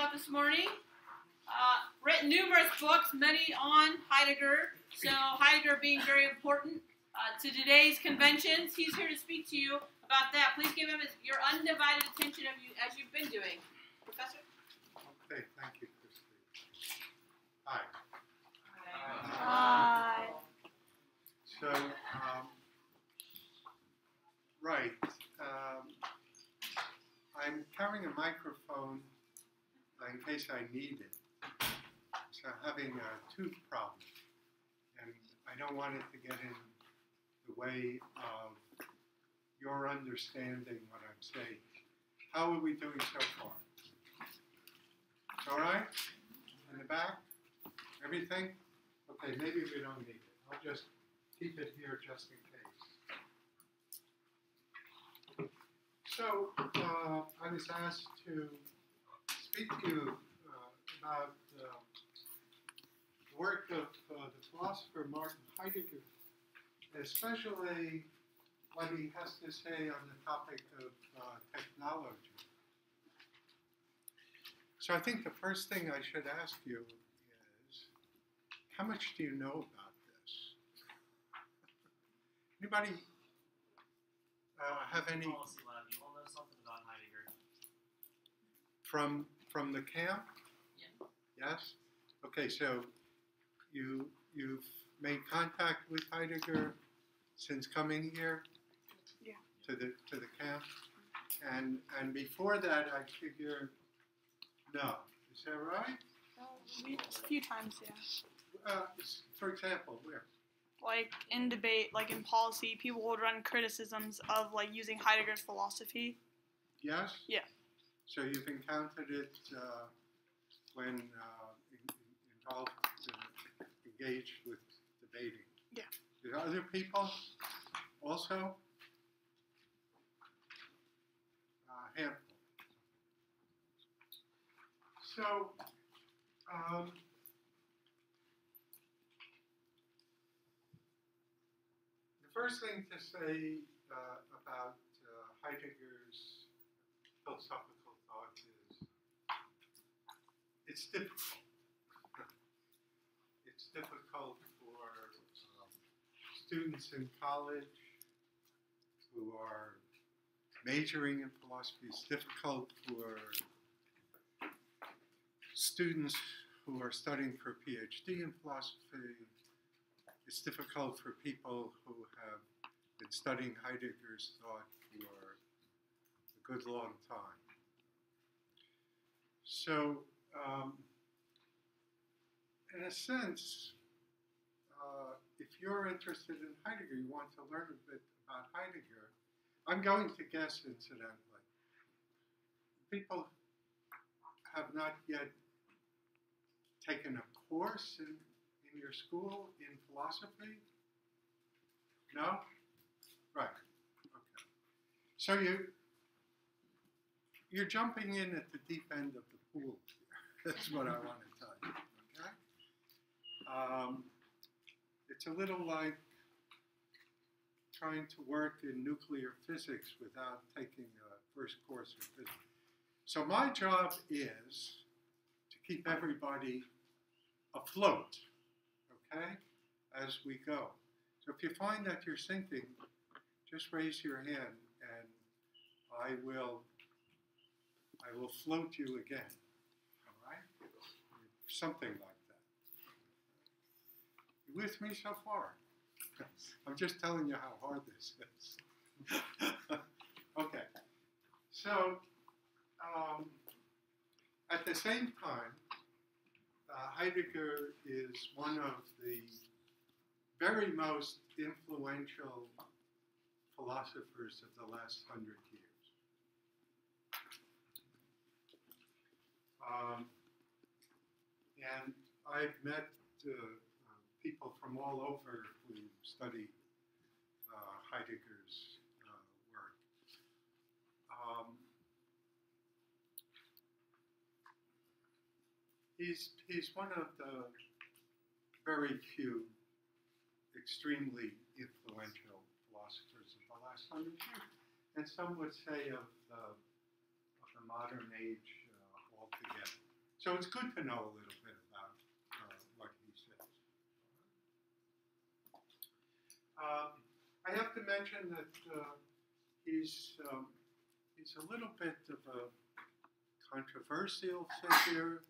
about this morning. Written numerous books, many on Heidegger. So Heidegger being very important to today's conventions. He's here to speak to you about that. Please give him your undivided attention as you've been doing. Professor? Okay, thank you, Christine. Hi. Hi. So, right. I'm carrying a microphone in case I need it. So I'm having a tooth problem, and I don't want it to get in the way of your understanding what I'm saying. How are we doing so far? All right? In the back? Everything? Okay, maybe we don't need it. I'll just keep it here just in case. So, I was asked to speak to you about the work of the philosopher Martin Heidegger, especially what he has to say on the topic of technology. So I think the first thing I should ask you is, how much do you know about this? Anybody have any Policy lab. You all know something about Heidegger? from the camp? Yeah. Yes? Okay, so you've made contact with Heidegger since coming here? Yeah. To the camp? And before that I figure no. Is that right? A few times, yeah. For example, where? Like in debate, like in policy, people would run criticisms of like using Heidegger's philosophy. Yes? Yeah. So you've encountered it when involved, engaged with debating? Yeah. Did other people also? Handful. So, the first thing to say about Heidegger's philosophical thought is it's difficult. It's difficult for students in college who are majoring in philosophy. It's difficult for students who are studying for a PhD in philosophy. It's difficult for people who have been studying Heidegger's thought for a good long time. So, in a sense, if you're interested in Heidegger, you want to learn a bit about Heidegger, I'm going to guess, incidentally, people have not yet taken a course in your school in philosophy? No? Right. Okay. So you're jumping in at the deep end of the pool here. That's what I want to tell you. Okay? It's a little like trying to work in nuclear physics without taking a first course in physics. So my job is to keep everybody afloat, okay, as we go. So if you find that you're sinking, just raise your hand and I will float you again, all right? Something like that. You with me so far? I'm just telling you how hard this is. Okay, so at the same time, Heidegger is one of the very most influential philosophers of the last 100 years. And I've met people from all over who study Heidegger's work. He's one of the very few extremely influential philosophers of the last 100 years, and some would say of the modern age altogether. So it's good to know a little bit about what he says. I have to mention that he's a little bit of a controversial figure,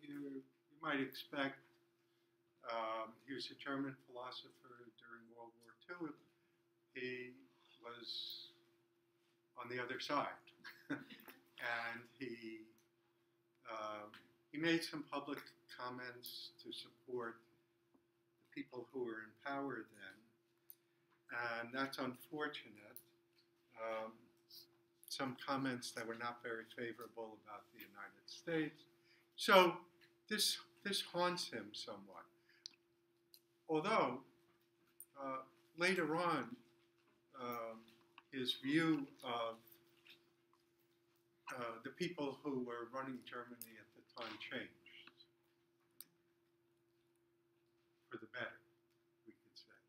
you might expect. He was a German philosopher during World War II. He was on the other side. And he made some public comments to support the people who were in power then. And that's unfortunate. Some comments that were not very favorable about the United States. So this haunts him somewhat. Although later on, his view of the people who were running Germany at the time changed for the better, we could say.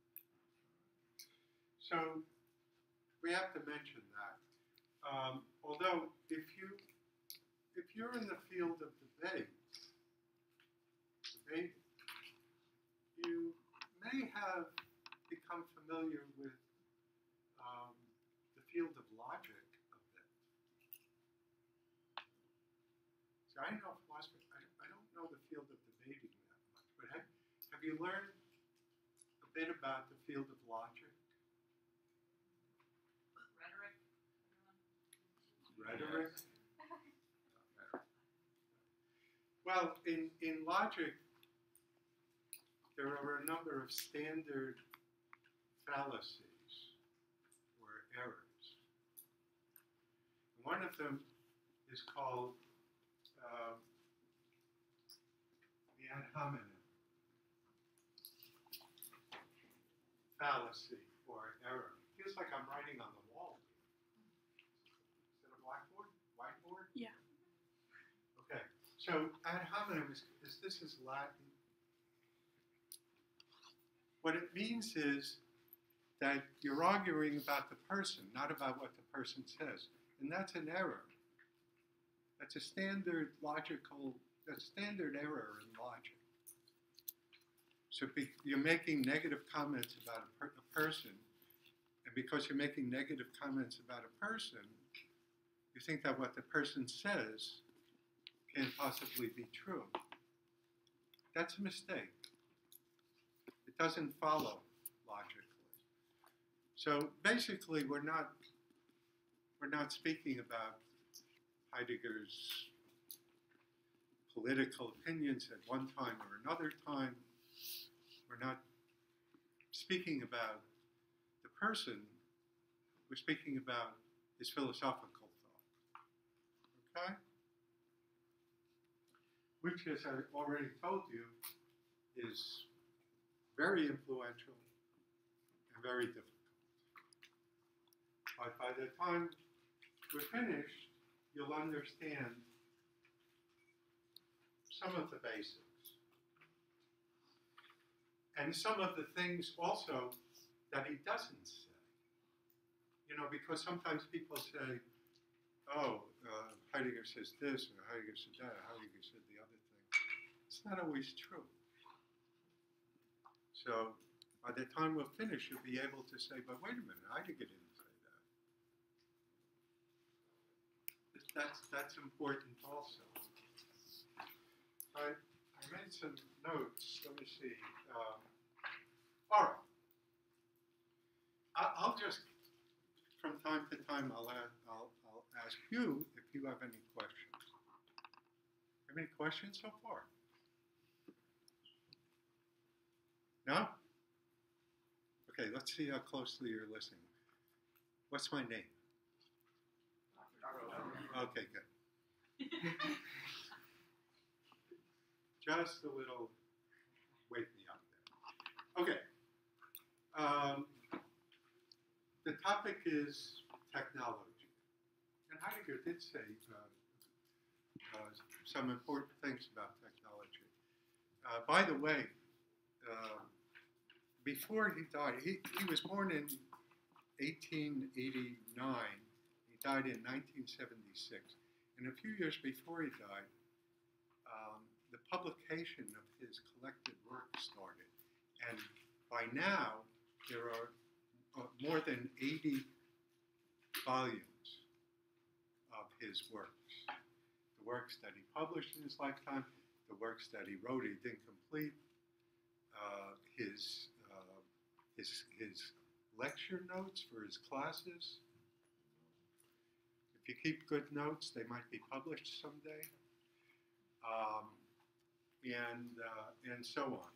So we have to mention that. Although if you're in the field of debate, you may have become familiar with the field of logic a bit. So I know philosophy. I don't know the field of debating that much, but have you learned a bit about the field of logic? Rhetoric? Well, in logic, there are a number of standard fallacies or errors. One of them is called the ad hominem fallacy or error. Feels like I'm writing on the wall. Is that a blackboard? Whiteboard? Yeah. Okay. So ad hominem is Latin. What it means is that you're arguing about the person, not about what the person says. And that's an error. That's a standard standard error in logic. So you're making negative comments about a person, and because you're making negative comments about a person, you think that what the person says can't possibly be true. That's a mistake. It doesn't follow logically. So basically, we're not speaking about Heidegger's political opinions at one time or another time. We're not speaking about the person. We're speaking about his philosophical thought. Okay? Which, as I already told you, is very influential and very difficult. But by the time we're finished, you'll understand some of the basics. And some of the things also that he doesn't say. You know, because sometimes people say, oh, Heidegger says this, or Heidegger said that, or Heidegger said the other thing. It's not always true. So by the time we're finished, you'll be able to say, but wait a minute, Heidegger didn't say that. That's important also. I made some notes. Let me see. All right. I'll just, from time to time, I'll ask you if you have any questions. Have any questions so far? No? Okay, let's see how closely you're listening. What's my name? Okay, good. Just a little wake me up there. Okay. The topic is technology. And Heidegger did say some important things about technology. By the way, before he died, he was born in 1889. He died in 1976. And a few years before he died, the publication of his collected work started. And by now, there are more than 80 volumes of his works. The works that he published in his lifetime, the works that he wrote he didn't complete, his lecture notes for his classes. If you keep good notes, they might be published someday. And so on,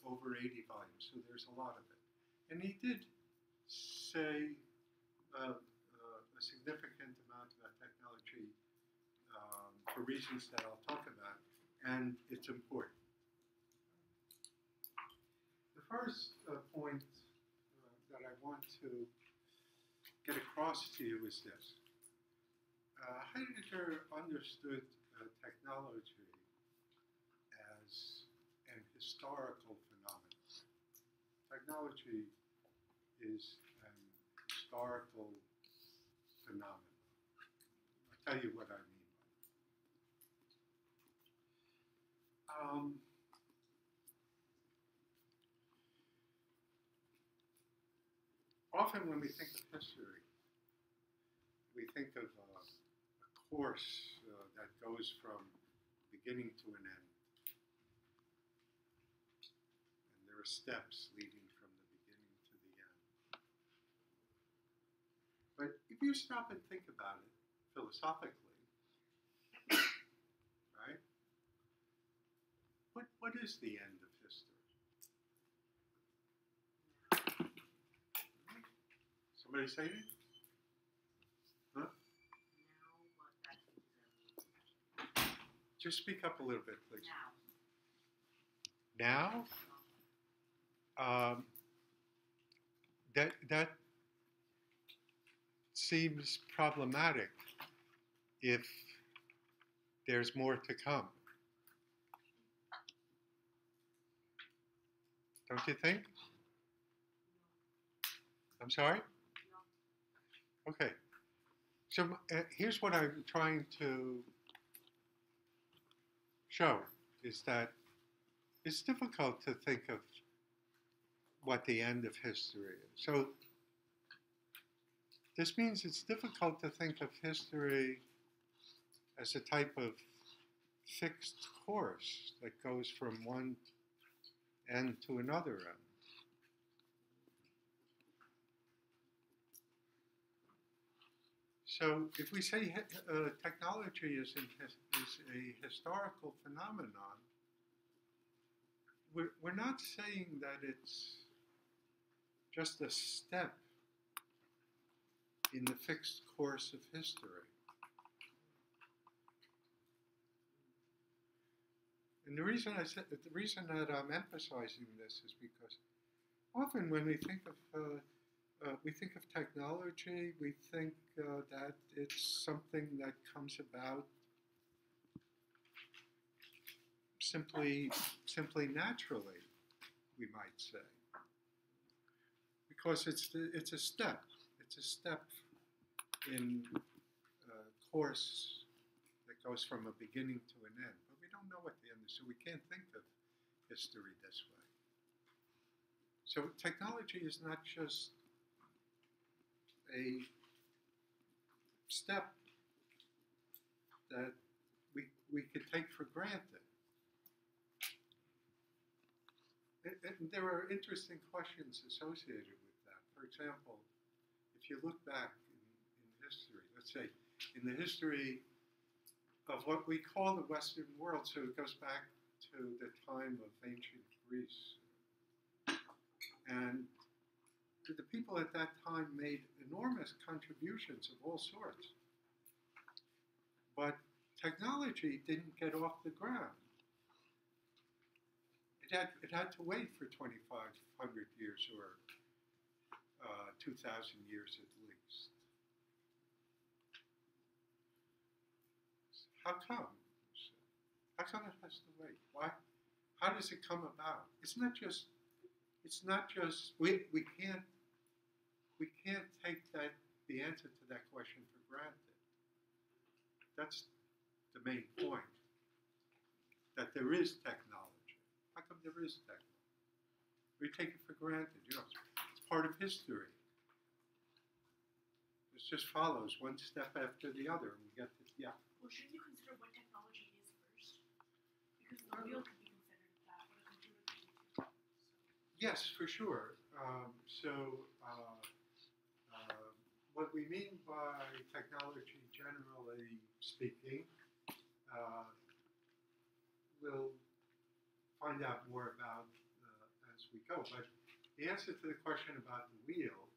over 80 volumes. So there's a lot of it. And he did say a significant amount about technology for reasons that I'll talk about, and it's important. The first point that I want to get across to you is this. Heidegger understood technology as an historical phenomenon. Technology is an historical phenomenon. I'll tell you what I mean by it. Often when we think of history, we think of a course that goes from beginning to an end. And there are steps leading from the beginning to the end. But if you stop and think about it philosophically, right? What is the end of history? Somebody say it? Huh? Just speak up a little bit, please. Now? That seems problematic if there's more to come. Don't you think? I'm sorry? Okay. So here's what I'm trying to show, is that it's difficult to think of what the end of history is. So this means it's difficult to think of history as a type of fixed course that goes from one end to another end. So if we say technology is a historical phenomenon, we're not saying that it's just a step in the fixed course of history. And the reason that I'm emphasizing this is because often when we think of technology, we think that it's something that comes about simply naturally, we might say, because it's a step. It's a step in a course that goes from a beginning to an end. But we don't know what the end is, so we can't think of history this way. So technology is not just a step that we could take for granted. And there are interesting questions associated with that. For example, if you look back in history, let's say in the history of what we call the Western world, so it goes back to the time of ancient Greece. And the people at that time made enormous contributions of all sorts. But technology didn't get off the ground. It had to wait for 2,500 years or 2,000 years at least. How come? How come it has to wait? Why? How does it come about? It's not just we can't take the answer to that question for granted. the main point, that there is technology. How come there is technology? We take it for granted. You know, it's part of history. It just follows one step after the other, and we get to, yeah. Well, shouldn't you consider what technology is first? Because the wheel could be considered that, but a computer could be too. Yes, for sure. What we mean by technology, generally speaking, we'll find out more about as we go. But the answer to the question about the wheel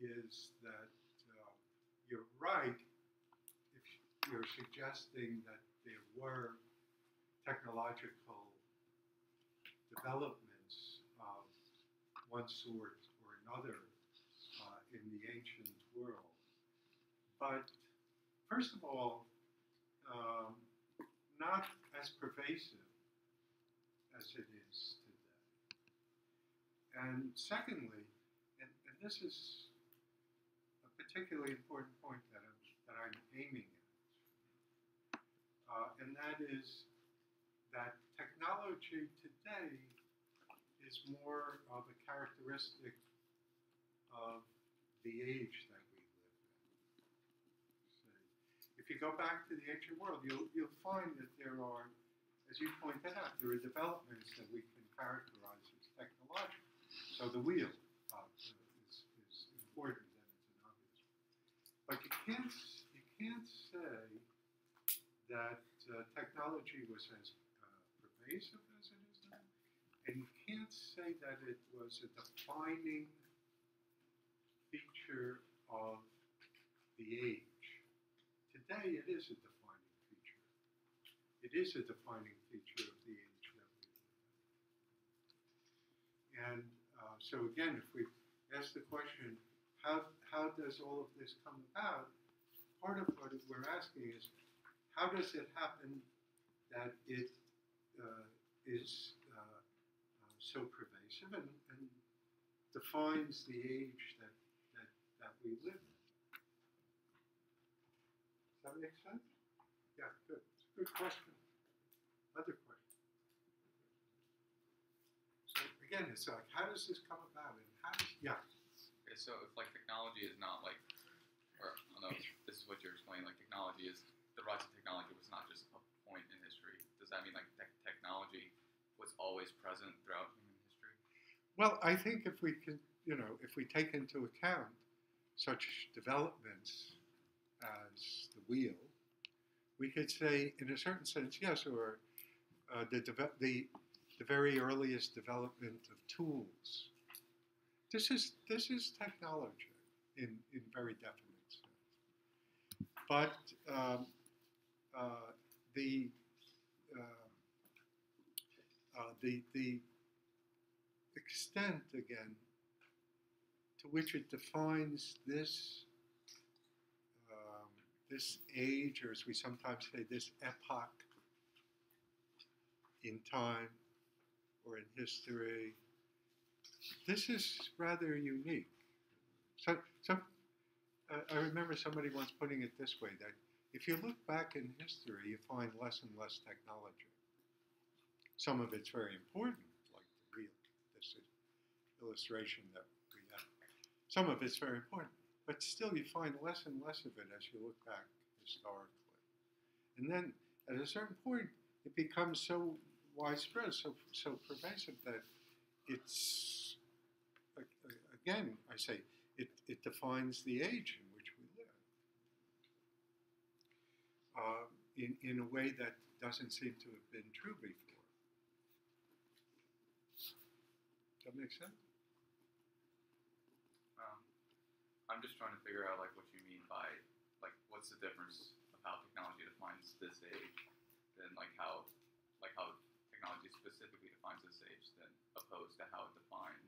is that you're right if you're suggesting that there were technological developments of one sort or another in the ancient world. But first of all, not as pervasive as it is today. And secondly, and this is a particularly important point that I'm aiming at, and that is that technology today is more of a characteristic of the age that we live in. If you go back to the ancient world, you'll find that there are, as you pointed out, there are developments that we can characterize as technological. So the wheel is important, and it's an obvious one. But you can't say that technology was as pervasive as it is now, and you can't say that it was a defining feature of the age. Today, it is a defining feature. It is a defining feature of the age that we live in. And so again, if we ask the question, how does all of this come about? Part of what we're asking is, how does it happen that it is so pervasive and defines the age that we live in? Does that make sense? Yeah, good. It's a good question. Other question. So again, it's like, how does this come about? And how does, yeah. Okay, so if like technology is not like, or I don't know, this is what you're explaining, like technology is, the rise of technology was not just a point in history. Does that mean like technology was always present throughout human history? Well, I think if we can, if we take into account such developments as the wheel, we could say, in a certain sense, yes, or the very earliest development of tools. This is technology in very definite sense. But the extent again to which it defines this this age, or as we sometimes say, this epoch in time or in history, this is rather unique. So I remember somebody once putting it this way, that if you look back in history, you find less and less technology. Some of it's very important, like the wheel, this illustration that we have. Some of it's very important, but still you find less and less of it as you look back historically. And then at a certain point, it becomes so widespread, so pervasive that it's, again, I say, it defines the age in which we live in a way that doesn't seem to have been true before. Does that make sense? I'm just trying to figure out like what you mean by like what's the difference of how technology defines this age than like how technology specifically defines this age than opposed to how it defines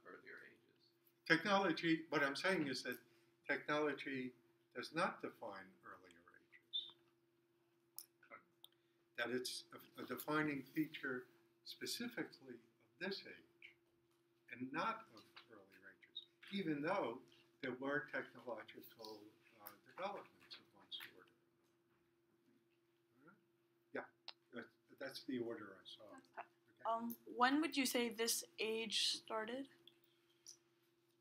earlier ages. Technology, what I'm saying is that technology does not define earlier ages. That it's a defining feature specifically of this age and not of earlier ages, even though there were technological developments of one sort or another. That's the order I saw. Okay. When would you say this age started?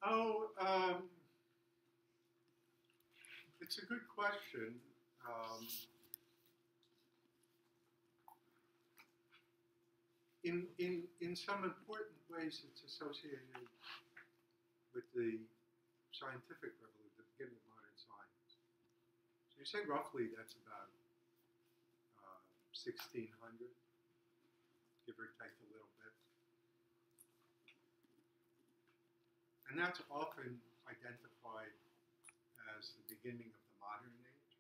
Oh, it's a good question. In some important ways, it's associated with the scientific revolution, the beginning of modern science. So you say roughly that's about 1600, give or take a little bit. And that's often identified as the beginning of the modern age.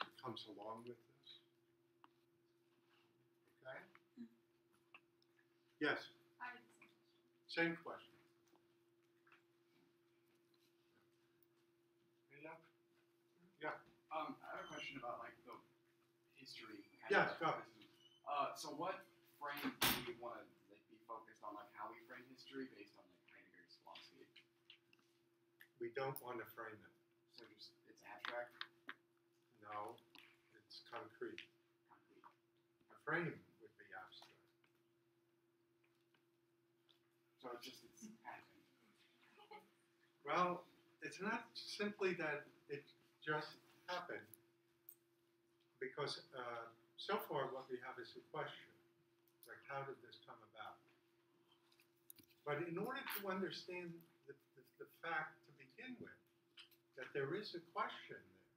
It comes along with this. Okay? Yes, I had the same question. same question. Yeah. Yeah. I have a question about like the history. Yes, go. So what frame do you want to like, be focused on, like how we frame history based on like Heidegger's philosophy? We don't want to frame it. So just it's abstract, No, it's concrete. concrete. A frame would be abstract. So it's happening. Well, it's not simply that it just happened, because so far what we have is a question, like how did this come about? But in order to understand the fact to begin with, that there is a question there,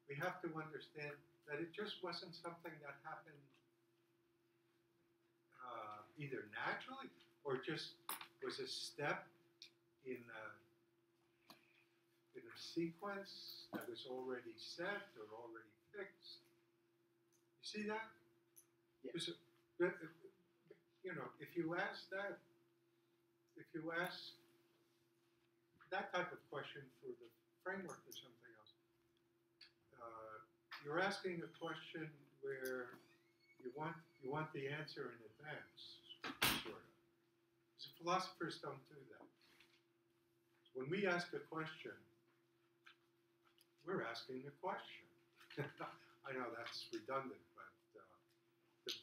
we have to understand that it just wasn't something that happened either naturally or just was a step in a sequence that was already set or already fixed. You see that? Yeah. Because, you know, if you ask that type of question for the framework or something else, you're asking a question where you want the answer in advance, sort of. Because philosophers don't do that. When we ask a question, we're asking a question. I know that's redundant, but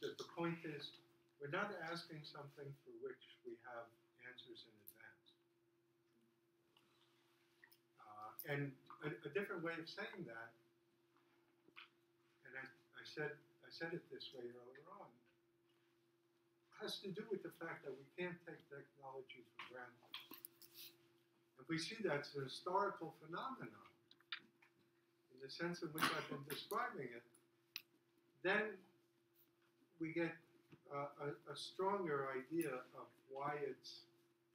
the point is, we're not asking something for which we have answers in advance. And a different way of saying that, and I said it this way earlier on, has to do with the fact that we can't take technology for granted. If we see that as a historical phenomenon, in the sense in which I've been describing it, then we get a stronger idea of why it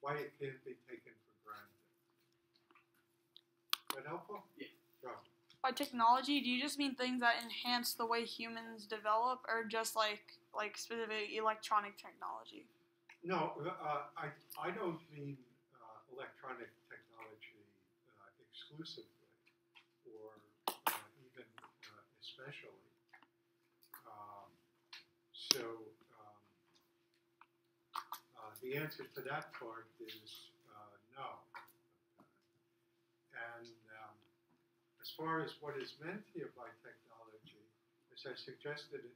can't be taken for granted. Is that helpful? Yeah. Go. By technology, do you just mean things that enhance the way humans develop, or just like specific electronic technology? No, I don't mean electronic technology exclusively, or even especially. The answer to that part is no. And as far as what is meant here by technology, as I suggested in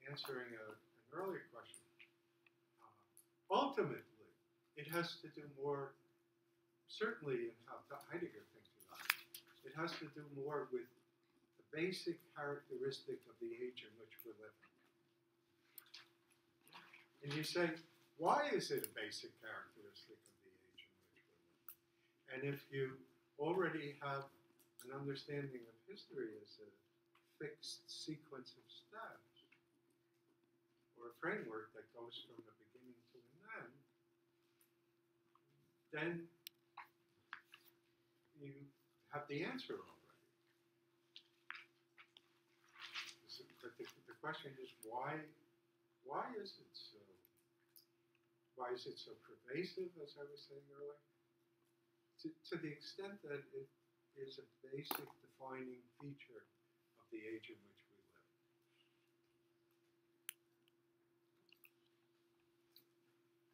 answering an earlier question, ultimately it has to do more, certainly in how Heidegger thinks about it, it has to do more with the basic characteristic of the age in which we're living. And you say, why is it a basic characteristic of the age in which we're living? And if you already have an understanding of history as a fixed sequence of steps, or a framework that goes from a beginning to an end, then you have the answer already. But the question is, why is it so? Why is it so pervasive, as I was saying earlier? To the extent that it is a basic defining feature of the age in which we live.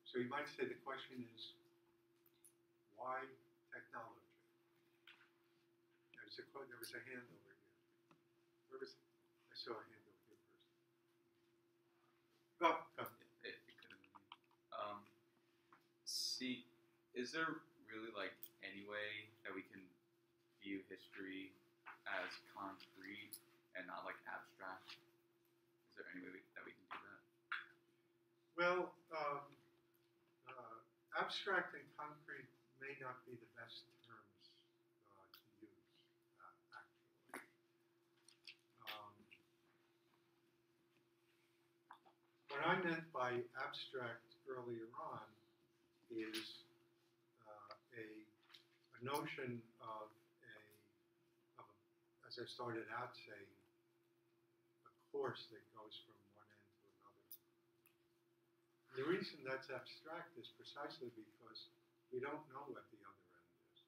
So you might say the question is, why technology? There was a hand over here. Where was it? I saw a hand over here. Go, go. It could have been me. See, is there really like any way that we can view history as concrete and not like abstract? Is there any way that we can do that? Well, abstract and concrete may not be the best terms to use, actually. What I meant by abstract earlier on is a notion of as I started out saying, a course that goes from one end to another. The reason that's abstract is precisely because we don't know what the other end is.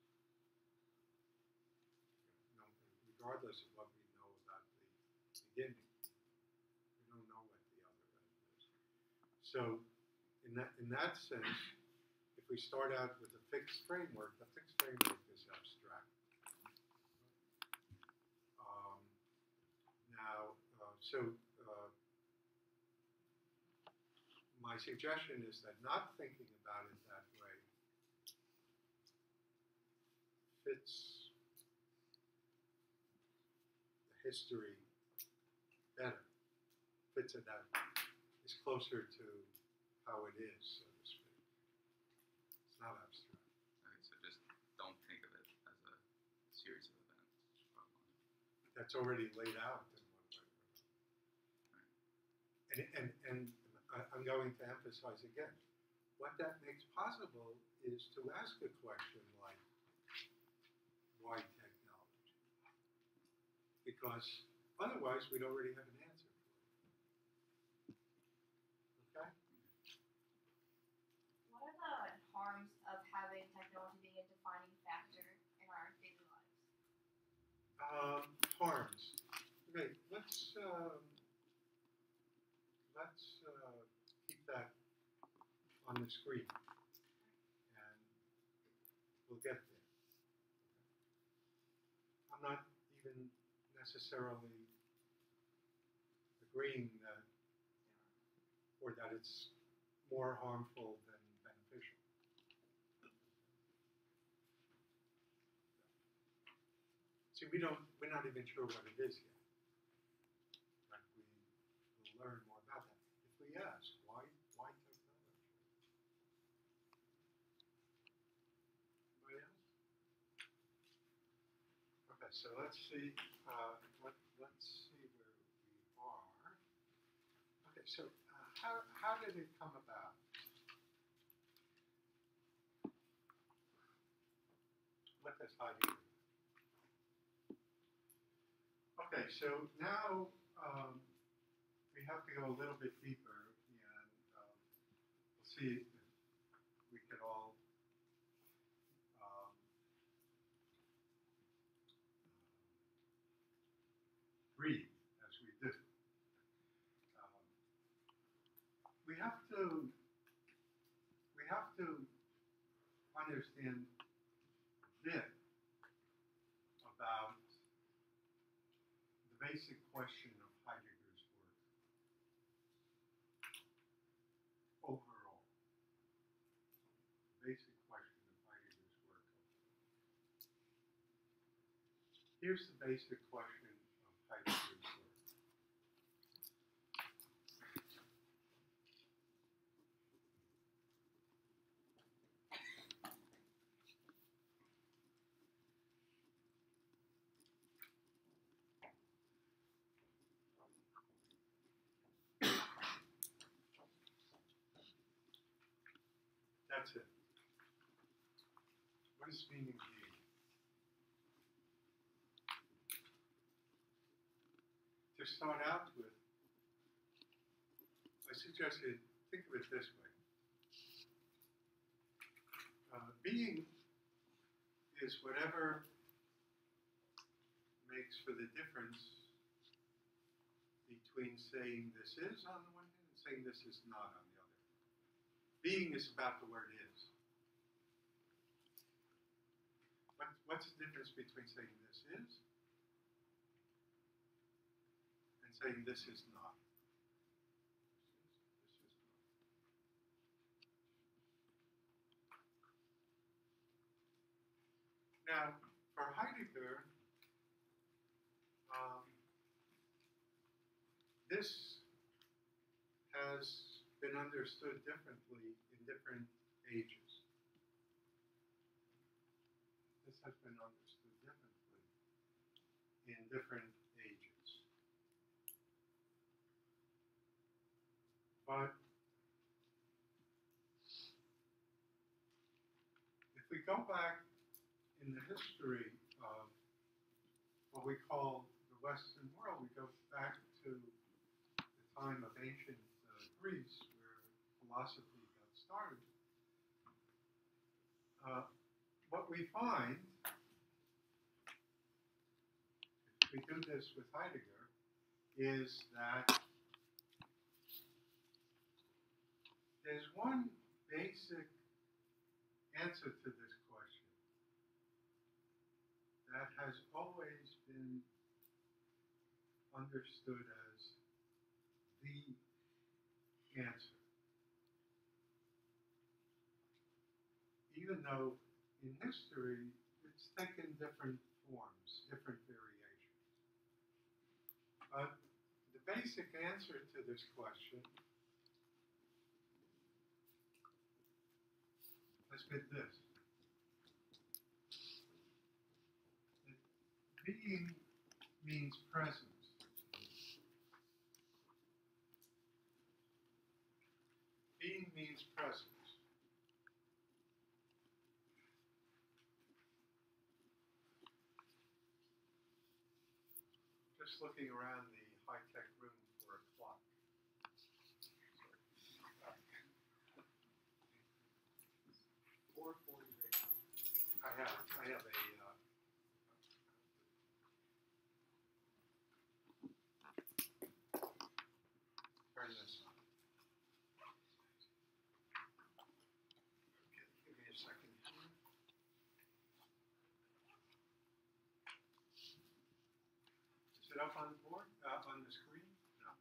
Regardless of what we know about the beginning, we don't know what the other end is. So, in that sense, if we start out with a fixed framework, the fixed framework is abstract. My suggestion is that not thinking about it that way fits the history better, fits it out, is closer to how it is, so to speak. It's not abstract. Okay, so just don't think of it as a series of events. That's already laid out in one way or another. And I'm going to emphasize again, what that makes possible is to ask a question like, why technology? Because otherwise we'd already have an answer for it. Okay? What are the harms of having technology being a defining factor in our daily lives? Harms. Okay, let's keep that on the screen, and we'll get there. I'm not even necessarily agreeing that, or that it's more harmful than beneficial. See, we're not even sure what it is yet. But we will learn more about that. If we ask, why technology? Anybody else? Okay, so let's see. Let's see where we are. Okay, so how did it come about? What does Heidegger? Okay, so now we have to go a little bit deeper, and we'll see if we can all read as we do. We have to understand a bit about the basic question of Heidegger's work overall. The basic question of Heidegger's work overall. Here's the basic question of Heidegger's work. That's it. What does meaning mean? To start out with, I suggest you think of it this way. Being is whatever makes for the difference between saying this is on the one hand and saying this is not on the other. Being is about the word is. What's the difference between saying this is and saying this is not? this has been understood differently in different ages. This has been understood differently in different ages. But if we go back in the history of what we call the Western world, we go back to the time of ancient Greece, where philosophy got started. What we find, if we do this with Heidegger, is that there's one basic answer to this question that has always been understood as the answer. Even though in history it's taken different forms, different variations. But the basic answer to this question has been this. That being means presence. Being means presence. Just looking around the high-tech room for a clock. 4:40 right now. I have a turn this on. Okay, give me a second here. Is it up on the board? On the screen? No.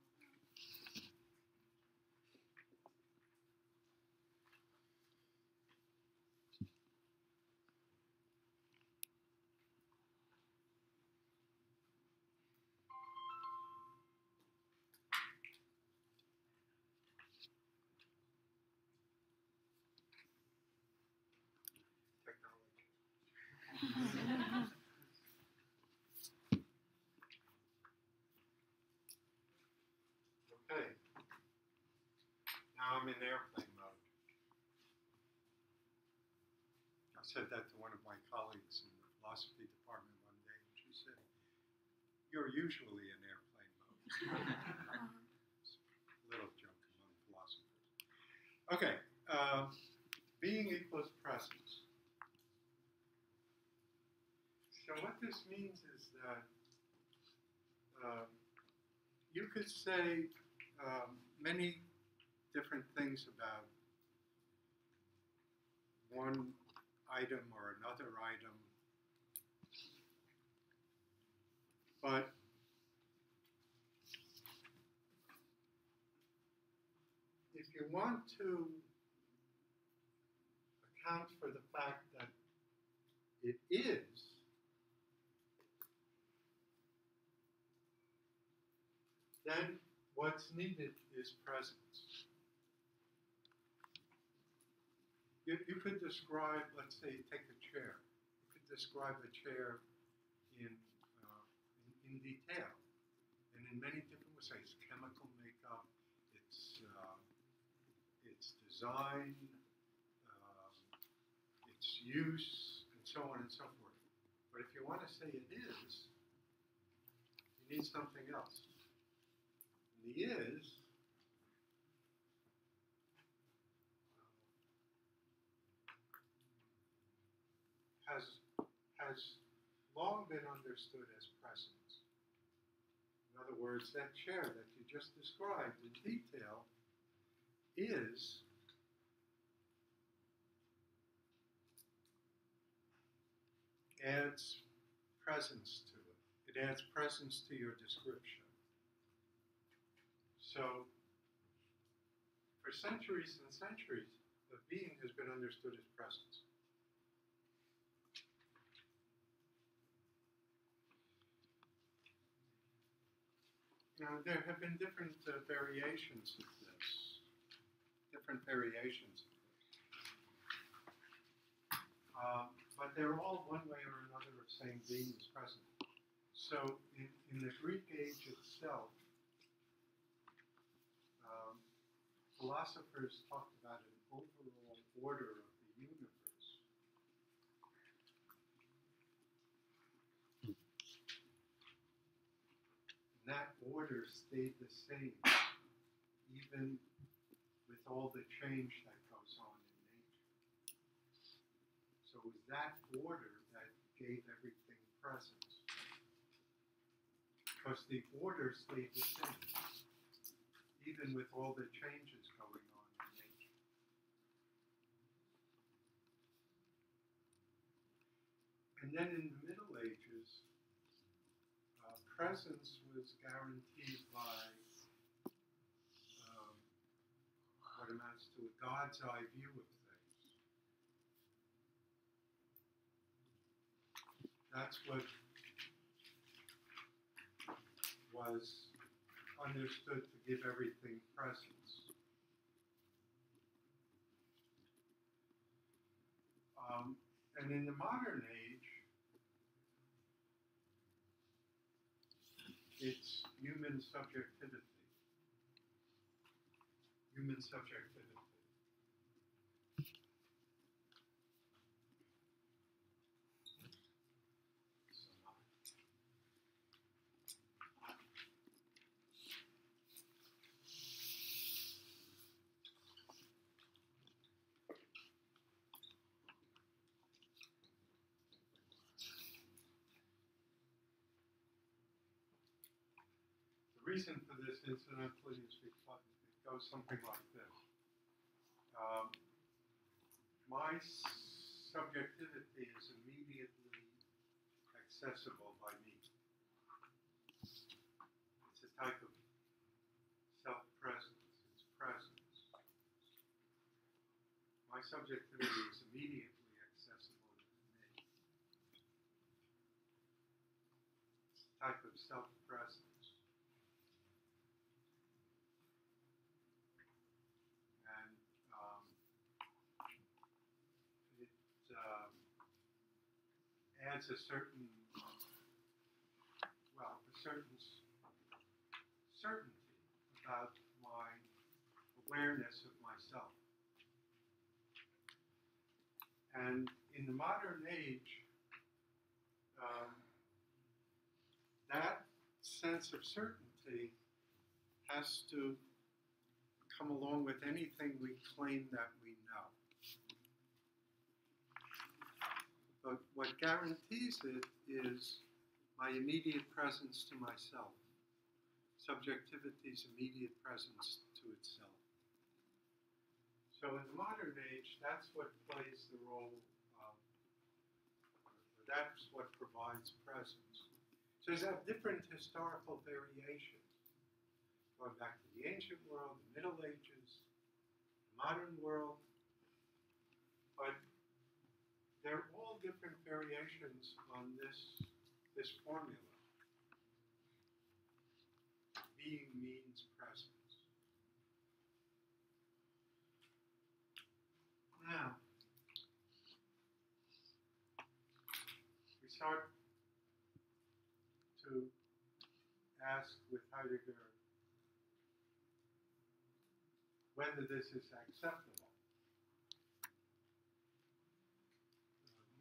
Technology. Okay. Now I'm in airplane mode. I said that to one of my colleagues in the philosophy department one day, and she said, "You're usually in airplane mode." Little joke among philosophers. Okay. Being equals presence. So what this means is that you could say many different things about one item or another item, but if you want to account for the fact that it is, then what's needed is presence. You could describe, let's say, take a chair. You could describe a chair in detail, and in many different ways. It's chemical makeup, its design, its use, and so on and so forth. But if you want to say it is, you need something else. And the is has long been understood as presence. In other words, that chair that you just described in detail is adds presence to it. It adds presence to your description. So, for centuries and centuries, the being has been understood as presence. Now, there have been different variations of this. But they're all one way or another of saying being is present. So in the Greek age itself, philosophers talked about an overall order of the universe. And that order stayed the same, even with all the change that goes on in nature. So it was that order that gave everything presence. Because the order stayed the same, even with all the changes going on in nature. And then in the Middle Ages, presence was guaranteed by what amounts to a God's eye view of things. That's what was understood to give everything presence. And in the modern age, it's human subjectivity. Human subjectivity. The reason for this, incidentally, is because it goes something like this. My subjectivity is immediately accessible by me. It's a type of self-presence. It's presence. My subjectivity is immediately accessible to me. It's a type of self-presence. Adds a certain, certainty about my awareness of myself. And in the modern age, that sense of certainty has to come along with anything we claim that we know. But what guarantees it is my immediate presence to myself, subjectivity's immediate presence to itself. So in the modern age, that's what plays the role of, that's what provides presence. So there's different historical variations, going back to the ancient world, the Middle Ages, the modern world, but they're all different variations on this formula. Being means presence. Now, we start to ask with Heidegger whether this is acceptable.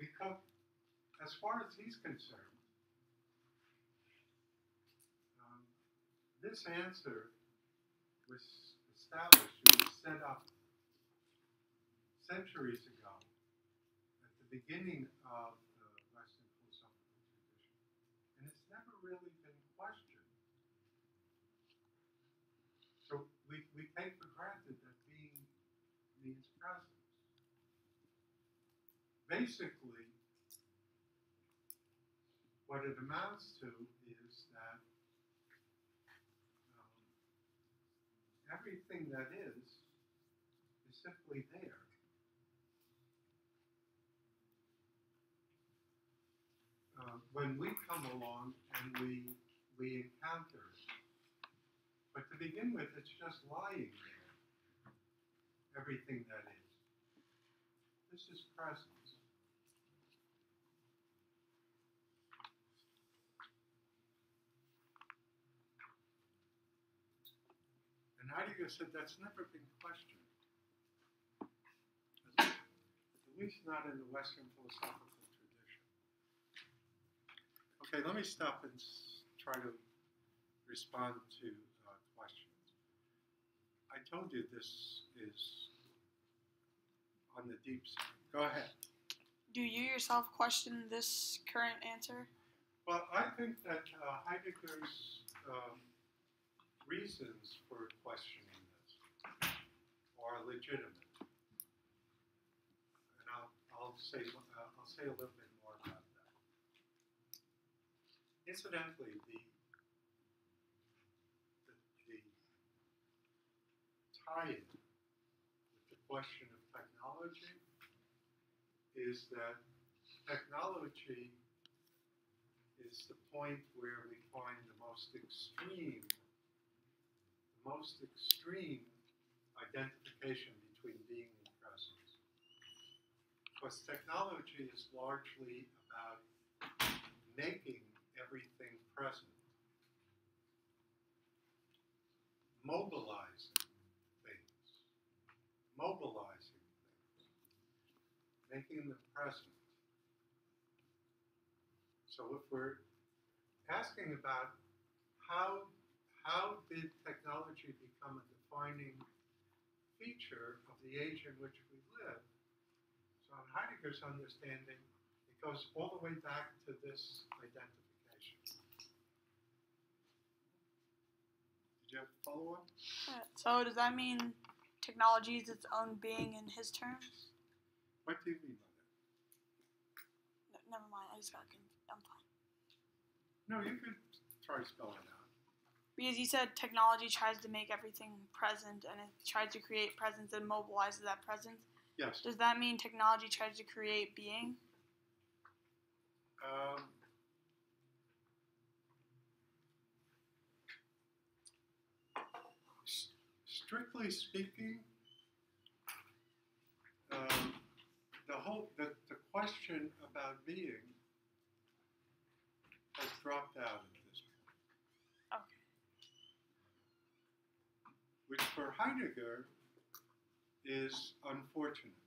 Because, as far as he's concerned, this answer was established, it was set up centuries ago at the beginning of the Western philosophical tradition, and it's never really been questioned. So we take for granted that being means presence. Basically, what it amounts to is that everything that is simply there. When we come along and we encounter it, just lying there. Everything that is. This is presence. And Heidegger said that's never been questioned. At least not in the Western philosophical tradition. Okay, let me stop and try to respond to questions. I told you this is on the deep side. Go ahead. Do you yourself question this current answer? Well, I think that Heidegger's reasons for questioning this are legitimate, and I'll say a little bit more about that. Incidentally, the tie-in with the question of technology is that technology is the point where we find the most extreme identification between being and presence. Because technology is largely about making everything present, mobilizing things, making them present. So if we're asking about how did technology become a defining feature of the age in which we live, so in Heidegger's understanding, it goes all the way back to this identification. Did you have a follow-up? So does that mean technology is its own being in his terms? What do you mean by that? Never mind, I just got confused. I'm fine. No, you could try to spell it out. Because you said technology tries to make everything present and it tries to create presence and mobilizes that presence. Yes. Does that mean technology tries to create being? Strictly speaking, the question about being has dropped out at this point. Okay. Which for Heidegger is unfortunate.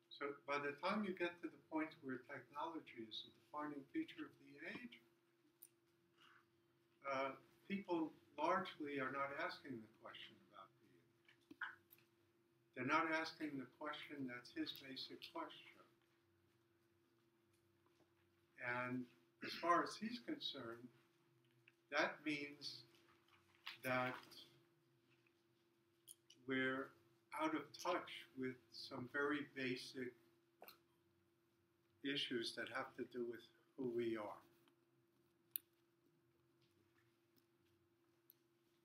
So by the time you get to the point where technology is a defining feature of the age, people largely are not asking the question about being. They're not asking the question that's his basic question. And as far as he's concerned, that means that we're out of touch with some very basic issues that have to do with who we are.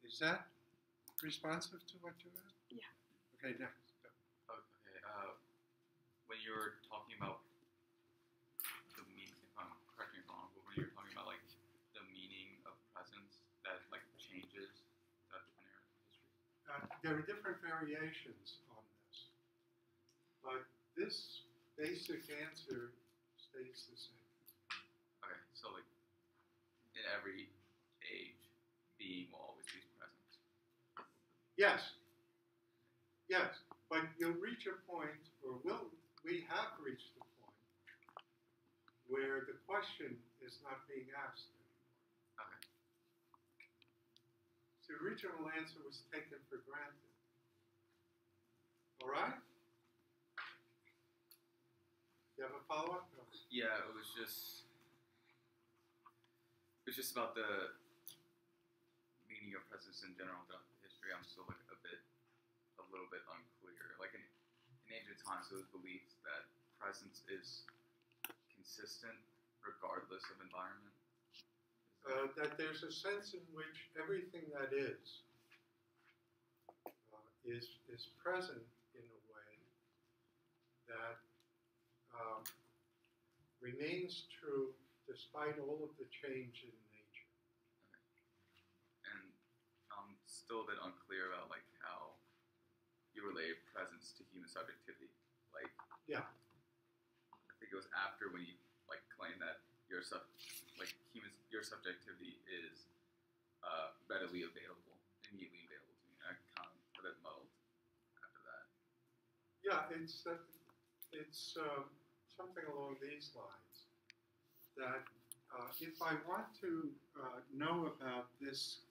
Is that responsive to what you asked? Yeah. Okay, next. Okay. When you were talking about the meaning, correct me if I'm wrong, but when you were talking about like the meaning of presence that like changes throughout different eras of history. There are different variations on this, but this basic answer stays the same. Okay, so like in every age, being will always be present. Yes. Yes, but you'll reach a point, or we have reached a point where the question is not being asked anymore. Okay. The original answer was taken for granted. All right? You have a follow-up? No. Yeah, it was just about the meaning of presence in general throughout the history. I'm still like a little bit unclear. Like in ancient times, it was believed that presence is consistent regardless of environment. That there's a sense in which everything that is present in a way that remains true despite all of the change in nature. And still a bit unclear about like how you relate presence to human subjectivity. Like, Yeah. I think it was after when you like claimed that your your subjectivity is readily available, immediately available to me. I kind of a bit muddled after that. Yeah, it's something along these lines. That if I want to know about this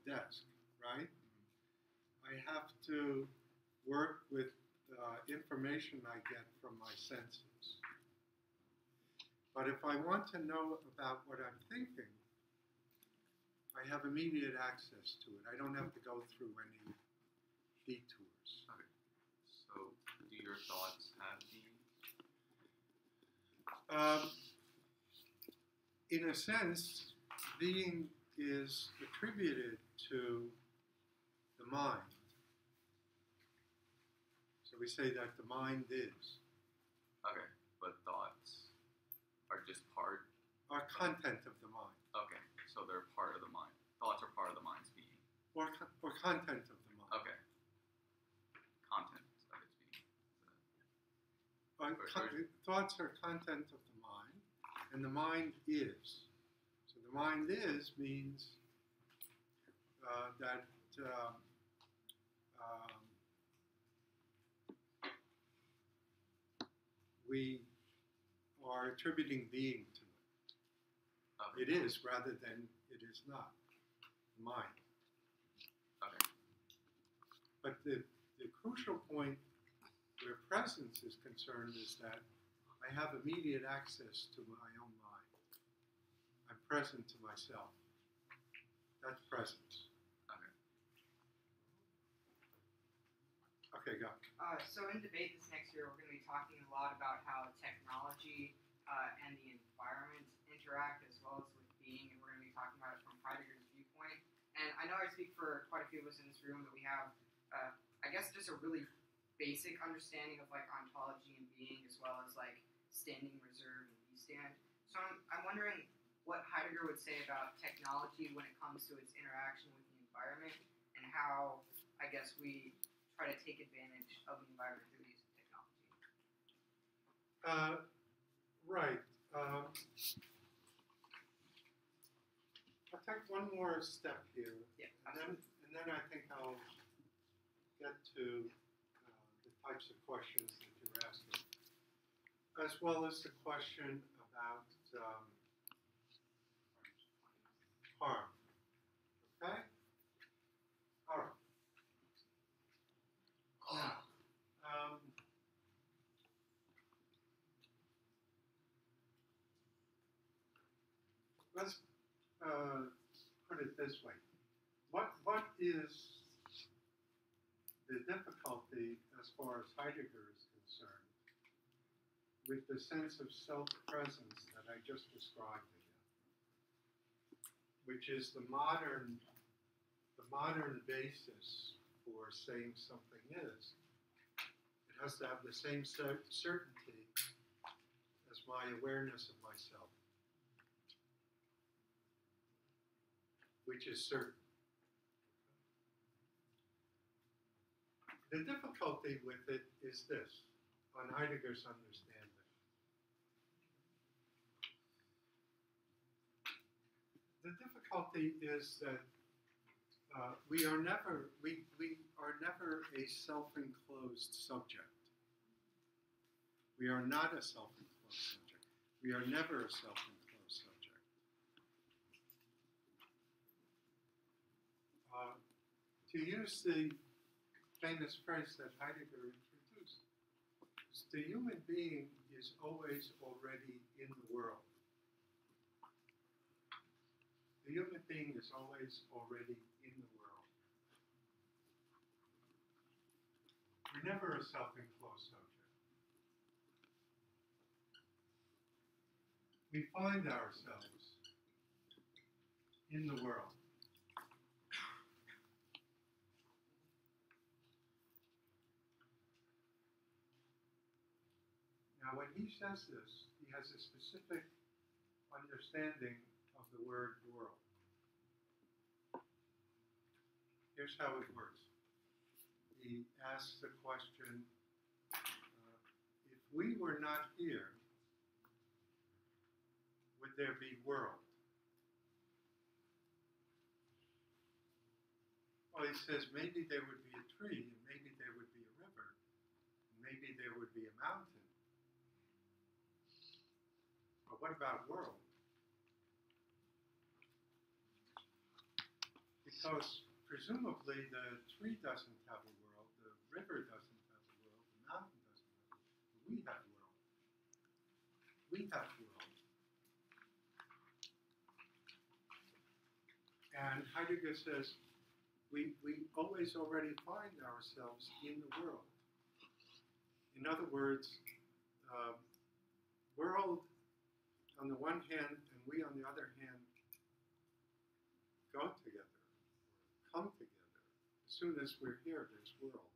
desk, right, I have to work with information I get from my senses. But if I want to know about what I'm thinking, I have immediate access to it. I don't have to go through any detours. Okay. So, do your thoughts have being? In a sense, being is attributed to the mind. So we say that the mind is. Okay, but thoughts are just part. Our content of the mind. Okay, so they're part of the mind. Thoughts are part of the mind's being. Or content of the mind. Okay. Content of its being. Thoughts are content of the mind, and the mind is. So the mind is means that we are attributing being to it. Okay. It is rather than it is not. Mind. Okay. But the crucial point where presence is concerned is that I have immediate access to my own mind. I'm present to myself. That's presence. Okay. Okay, go. So in debate this next year, we're going to be talking a lot about how technology and the environment interact as well as with being, and we're going to be talking about it from Heidegger's viewpoint. And I know I speak for quite a few of us in this room that we have, I guess, just a really basic understanding of like ontology and being, as well as like standing, reserve, and be stand. So I'm wondering what Heidegger would say about technology when it comes to its interaction with the environment, and how, I guess, we try to take advantage of the environment through the use of technology. Right. I'll take one more step here, Yeah, and then I think I'll get to the types of questions that you're asking, as well as the question about harm. Okay? All right. Now, let's put it this way. What is the difficulty as far as Heidegger is concerned with the sense of self-presence that I just described again, which is the modern basis for saying something is? It has to have the same certainty as my awareness of myself, which is certain. The difficulty with it is this, on Heidegger's understanding. The difficulty is that we are never a self-enclosed subject. We are not a self-enclosed subject. We are never a self-enclosed subject. To use the famous phrase that Heidegger introduced, the human being is always already in the world. The human being is always already in the world. We're never a self-enclosed subject. We find ourselves in the world. Now, when he says this, he has a specific understanding of the word world. here's how it works. He asks the question, if we were not here, would there be world? Well, he says maybe there would be a tree, and maybe there would be a river, and maybe there would be a mountain. But what about world? Because presumably the tree doesn't have a world, the river doesn't have a world, the mountain doesn't have a world. But we have world. We have world. And Heidegger says, we always already find ourselves in the world. In other words, world on the one hand and we on the other hand go together, come together. As soon as we're here, there's world.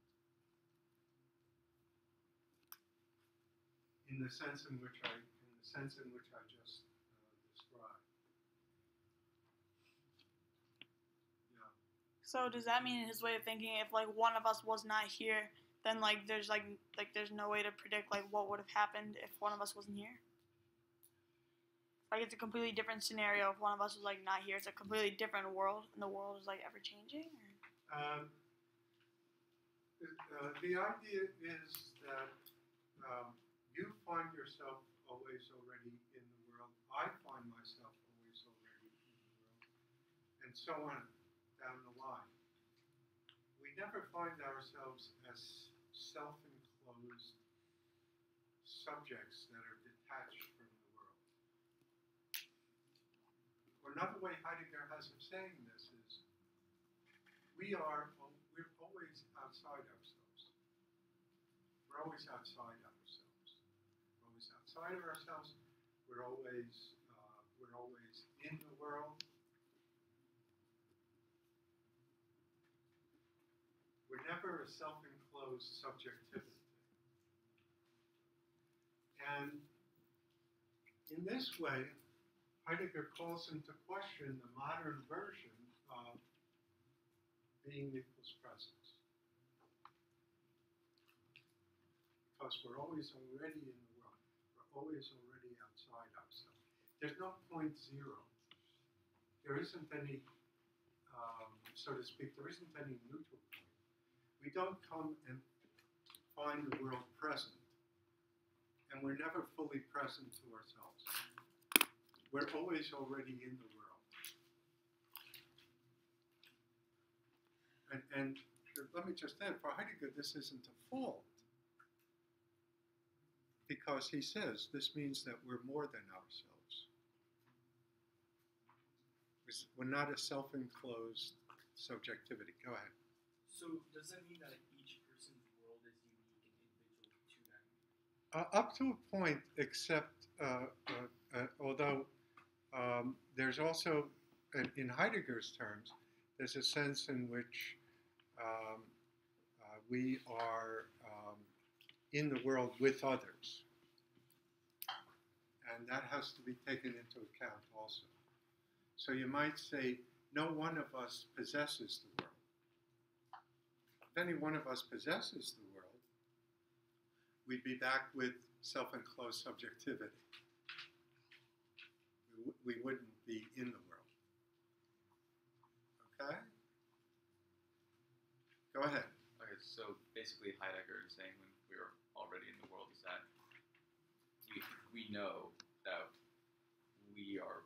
In the sense in which I just described. So does that mean in his way of thinking, if like one of us was not here, then there's no way to predict what would have happened if one of us wasn't here? It's a completely different scenario if one of us was not here. It's a completely different world, and the world is ever changing. The idea is that you find yourself always already in the world. I find myself always already in the world, and so on down the line. We never find ourselves as self-enclosed subjects that are detached from the world. Or another way Heidegger has of saying this is, we're always outside ourselves. We're always outside ourselves. We're always outside of ourselves. We're always in the world. We're never a self-enclosed subjectivity. And in this way, Heidegger calls into question the modern version of being equals presence. Because we're always already in the world. We're always already outside ourselves. There's no point zero. There isn't any, so to speak, there isn't any neutral point. We don't come and find the world present, and we're never fully present to ourselves. We're always already in the world. And let me just add, for Heidegger, this isn't a fault, because he says this means that we're more than ourselves. We're not a self-enclosed subjectivity. Go ahead. So does that mean that each person's world is unique and individual to them? Up to a point, except although there's also, in Heidegger's terms, there's a sense in which we are in the world with others. And that has to be taken into account also. So you might say, no one of us possesses the world. If any one of us possesses the world, we'd be back with self-enclosed subjectivity. We wouldn't be in the world. Okay? Go ahead. Okay, so basically Heidegger is saying when we're already in the world is that we know that we are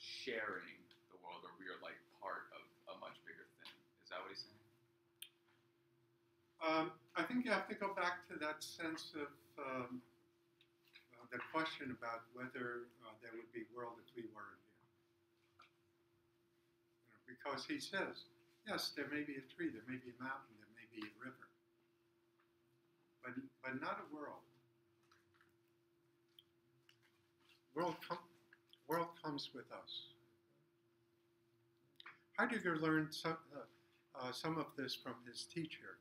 sharing the world, or we are part of a much bigger thing. Is that what he's saying? I think you have to go back to that sense of the question about whether there would be world if we weren't here. Because he says, yes, there may be a tree, there may be a mountain, there may be a river, but not a world. World comes with us. Heidegger learned some of this from his teacher,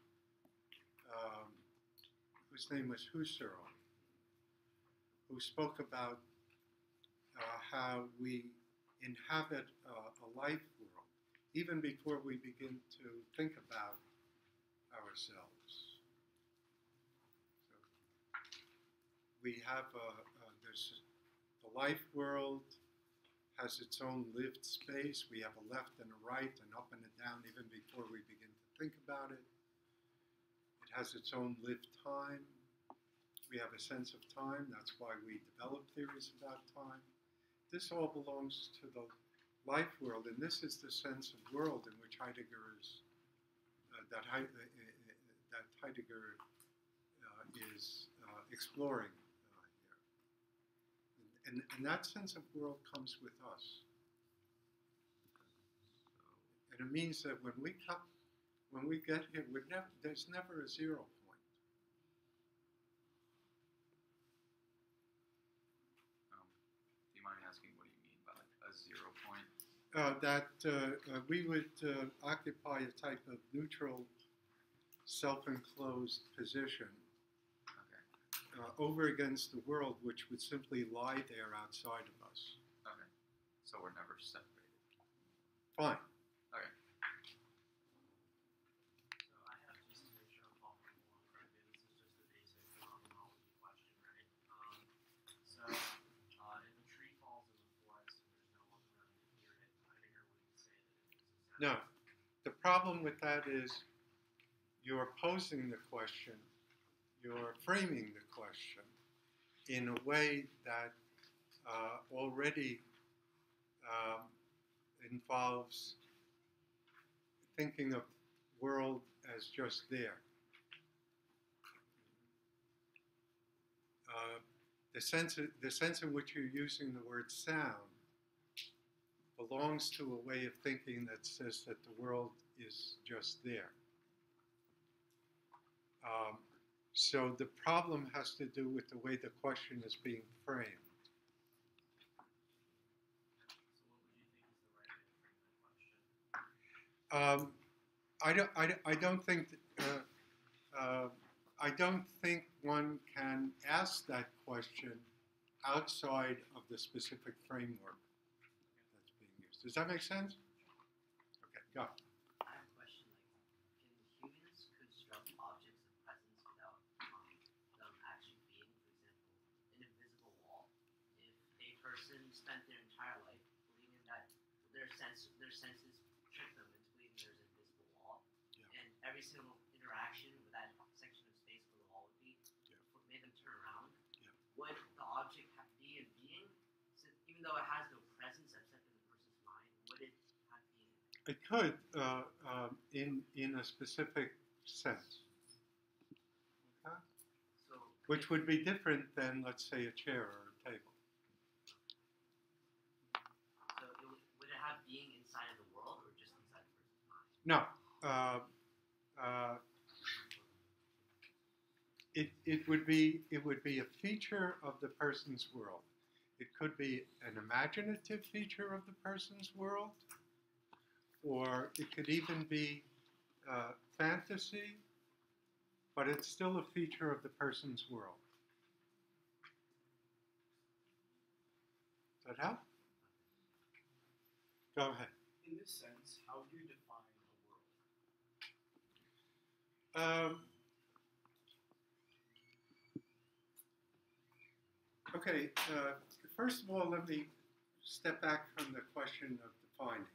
whose name was Husserl, who spoke about how we inhabit a life world. even before we begin to think about ourselves. So we have there's the life world has its own lived space. We have a left and a right, an up and a down, even before we begin to think about it. It has its own lived time. We have a sense of time. That's why we develop theories about time. This all belongs to the life world, and this is the sense of world in which Heidegger is Heidegger is exploring here, and that sense of world comes with us, and it means that when we get here, there's never a 0 point. Do you mind asking what do you mean by a 0 point? That we would occupy a type of neutral, self-enclosed position over against the world, which would simply lie there outside of us. Okay. So we're never separated. Fine. Okay. So I have just to make sure I'm following along correctly. This is just a basic phenomenology question, right? So if a tree falls in the forest and there's no one around to hear it, Heidegger wouldn't say that it makes a sound. No. The problem with that is you're posing the question, you're framing the question in a way that already involves thinking of world as just there. The sense in which you're using the word sound belongs to a way of thinking that says that the world is just there. So the problem has to do with the way the question is being framed. So what would you think is the right way to frame that question? I don't think one can ask that question outside of the specific framework that's being used. Does that make sense? Okay, go. I have a question. Can humans construct objects of presence without them actually being, for example, an invisible wall? If a person spent their entire life believing that their senses trick them into believing there's an invisible wall, and every single interaction with that section of space where the wall would be made them turn around, would the object be a being? So even though it has no presence except in the person's mind, would it have being? It could, in a specific sense. Okay? So Which would be different than, let's say, a chair or a table. So would it have being inside of the world or just inside the person's mind? No. It would be a feature of the person's world. It could be an imaginative feature of the person's world, or it could even be fantasy, but it's still a feature of the person's world. Does that help? Go ahead. In this sense, how do you define a world? Okay, first of all, let me step back from the question of defining.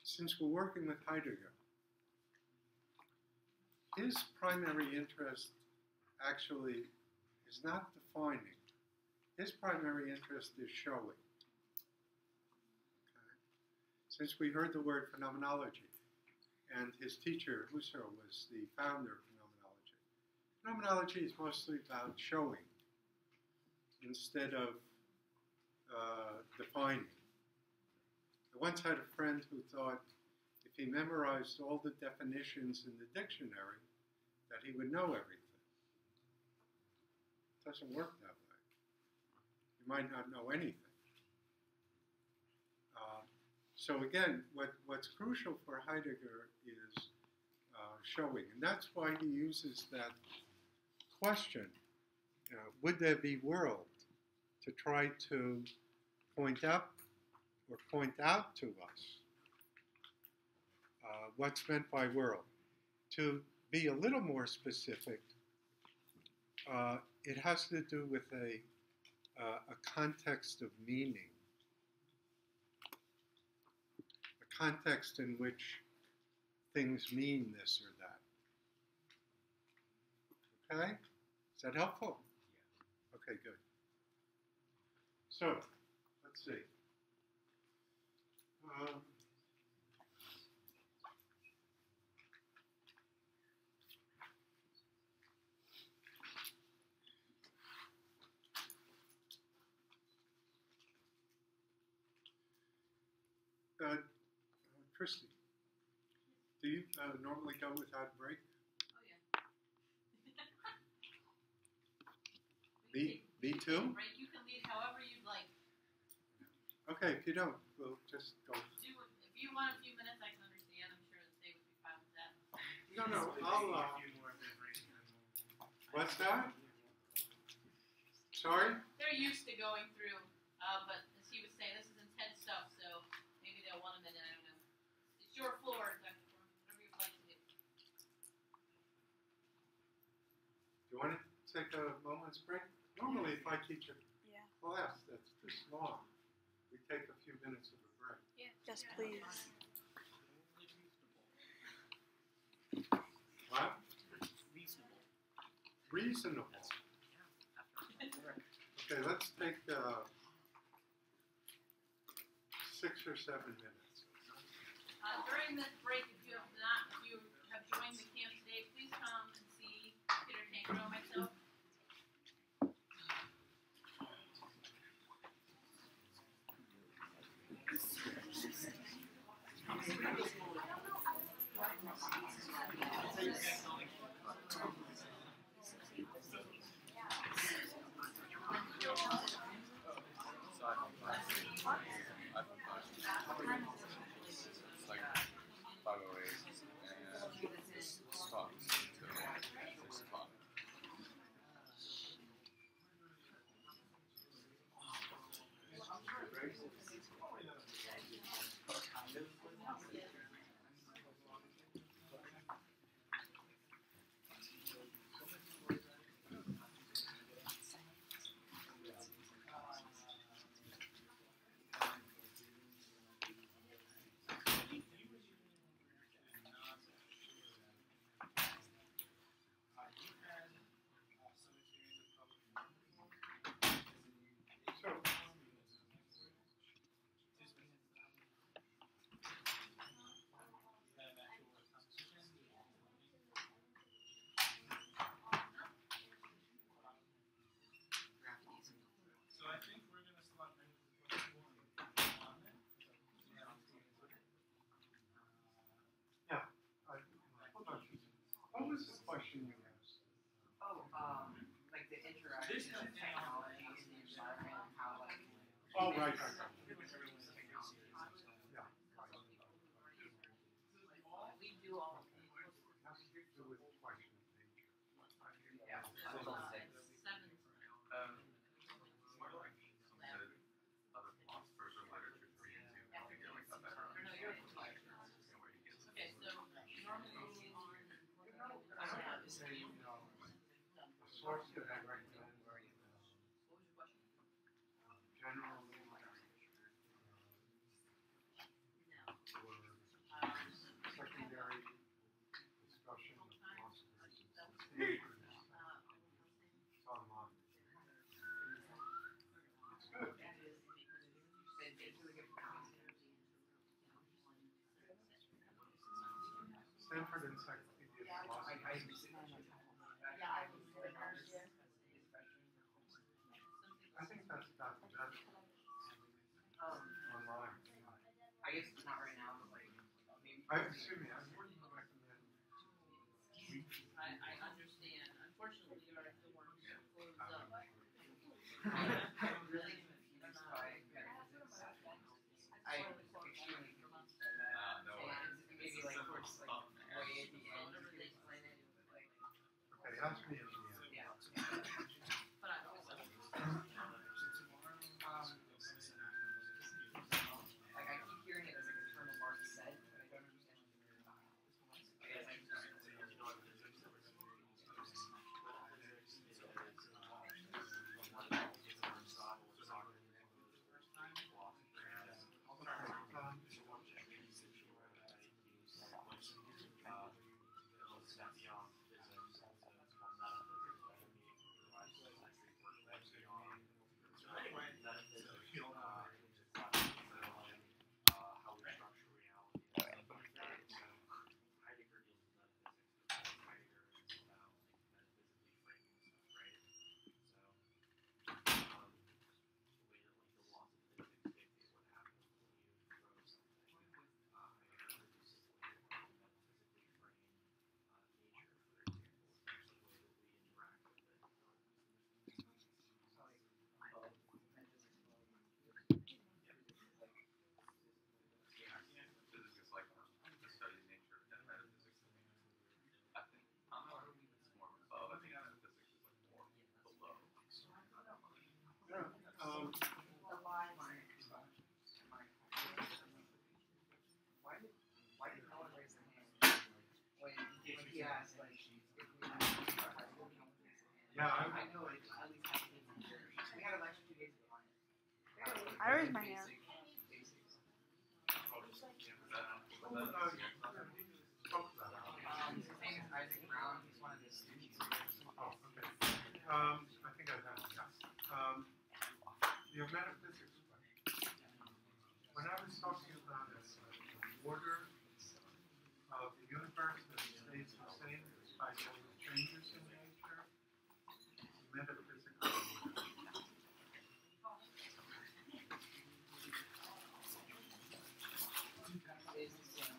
Since we're working with Heidegger, his primary interest actually is not defining. His primary interest is showing. Okay. Since we heard the word phenomenology, and his teacher, Husserl, was the founder of phenomenology. Phenomenology is mostly about showing instead of defining. I once had a friend who thought if he memorized all the definitions in the dictionary, that he would know everything. It doesn't work that way. You might not know anything. So again, what's crucial for Heidegger is showing, and that's why he uses that question, would there be world, to try to point up or point out to us what's meant by world. To be a little more specific, it has to do with a context of meaning, a context in which things mean this or that. Okay? Is that helpful? Okay, good. So, let's see. Christy, do you normally go without a break? Oh yeah. Me too? Right, you can lead however you'd like. Okay, if you don't, we'll just go. If you want a few minutes, I can understand. I'm sure that they would be fine with that. No, I'll. What's that? Sorry? They're used to going through, but as he was saying, this is intense stuff, so maybe they'll want a minute. I don't know. It's your floor, Dr. Thorne. Whatever you'd like to do. Do you want to take a moment's break? Normally, if I teach a class that's this long, we take a few minutes of a break. Yeah. Yes, please. What? Reasonable. Reasonable. Okay, let's take 6 or 7 minutes. During this break, if you have joined the camp today, please come and see Peter Tanker and myself. It's like 5:08 and stop until 6 o'clock. What was the question you asked? Oh, like the interaction of technology in the environment and how like. Oh, right. Yeah. We do all of it. It has to do with the question of nature. Yeah. 7. Other philosophers or literature for you to figure like a better No, you're understanding and where you get to. Okay, so normally on. The source that I recommend What was your question? generally No. or secondary discussion of philosophers. It's online. It's good. It's really good for Stanford Encyclopedia of Philosophy. I think that's about the best online. I guess not right now, but like maybe. Excuse me, I wouldn't recommend. I understand. Unfortunately, you are the one who closed up. I'm really confused by metaphysics. I'm extremely confused by that. No. And maybe like towards like Oh, man. way at the end you could explain it. Like Okay, ask me at the end. yeah. But I also. Yeah, I know it at least has things in here. We had a lecture 2 days ago on it. I raised my hand. Basics. His name is Isaac Brown. He's one of the students. Oh, okay. I think I have it, yeah. Your metaphysics question. When I was talking about the order of the universe that stays the same despite all the changes in nature, metaphysical order. Is the same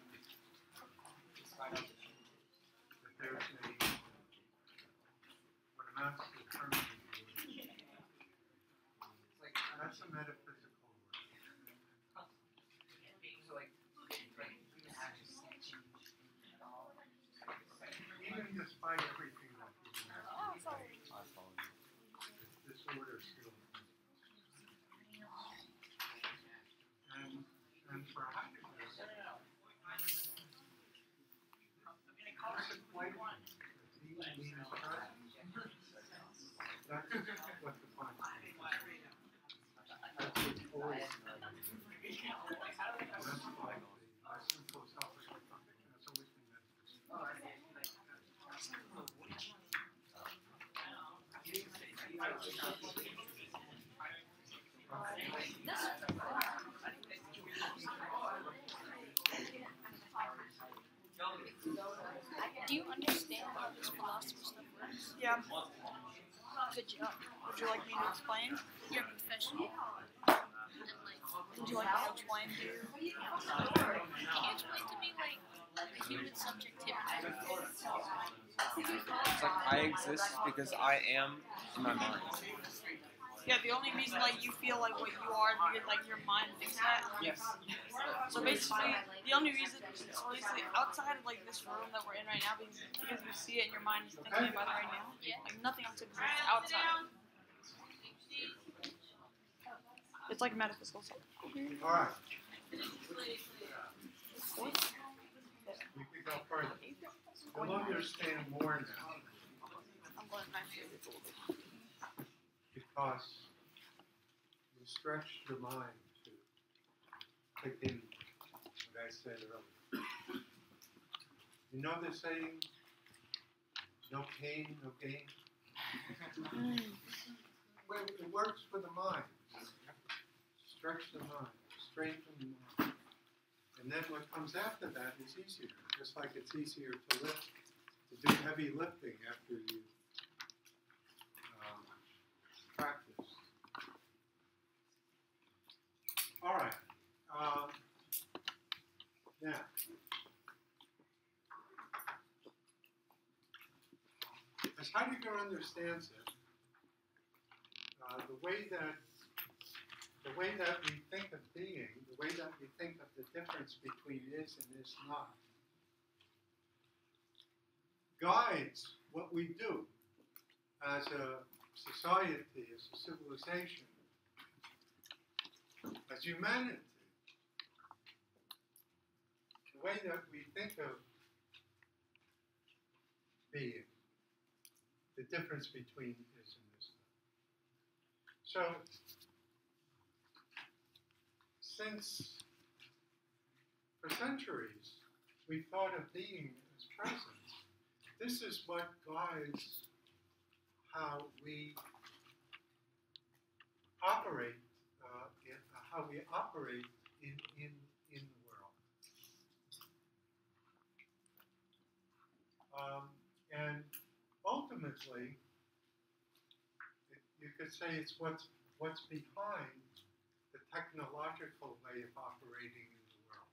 despite all the changes. That there's what amounts to permanent order. It's like That's a metaphysical order. so like human actions can't change at all. Even despite everything that you have, Oh, sorry. this order still. And for Heidegger, this is quite one. He means present. That's what defines it. That's what's always. That's why Western philosophical function has always been metaphysical. Do you understand how this philosophy stuff works? Yeah. Good job. Would you like me to explain? You're a professional. And like, Would you like me to explain to you? can you explain to me like the human subjectivity? It's like I exist because I am in my mind. Yeah, the only reason like you feel like what you are is because like your mind thinks that. Yes. So basically, the only reason is basically outside of like this room that we're in right now, because you see it in your mind, you're thinking about it right now. Yeah. Like nothing else exists outside. It's like metaphysical stuff. All right. We could go further. You'll understand more now I'm going back to it. because you stretched your mind to take in what I said earlier. You know the saying, no pain, no gain? Well, it works for the mind. Stretch the mind, strengthen the mind. And then what comes after that is easier. Just like it's easier to lift, to do heavy lifting after you practice. All right. Now, as Heidegger understands it, the way that we think of being, the way that we think of the difference between is and is not, guides what we do as a society, as a civilization, as humanity. The way that we think of being, the difference between is and is not. So, since for centuries we've thought of being as presence, this is what guides how we operate, in the world. And ultimately, you could say it's what's behind the technological way of operating in the world.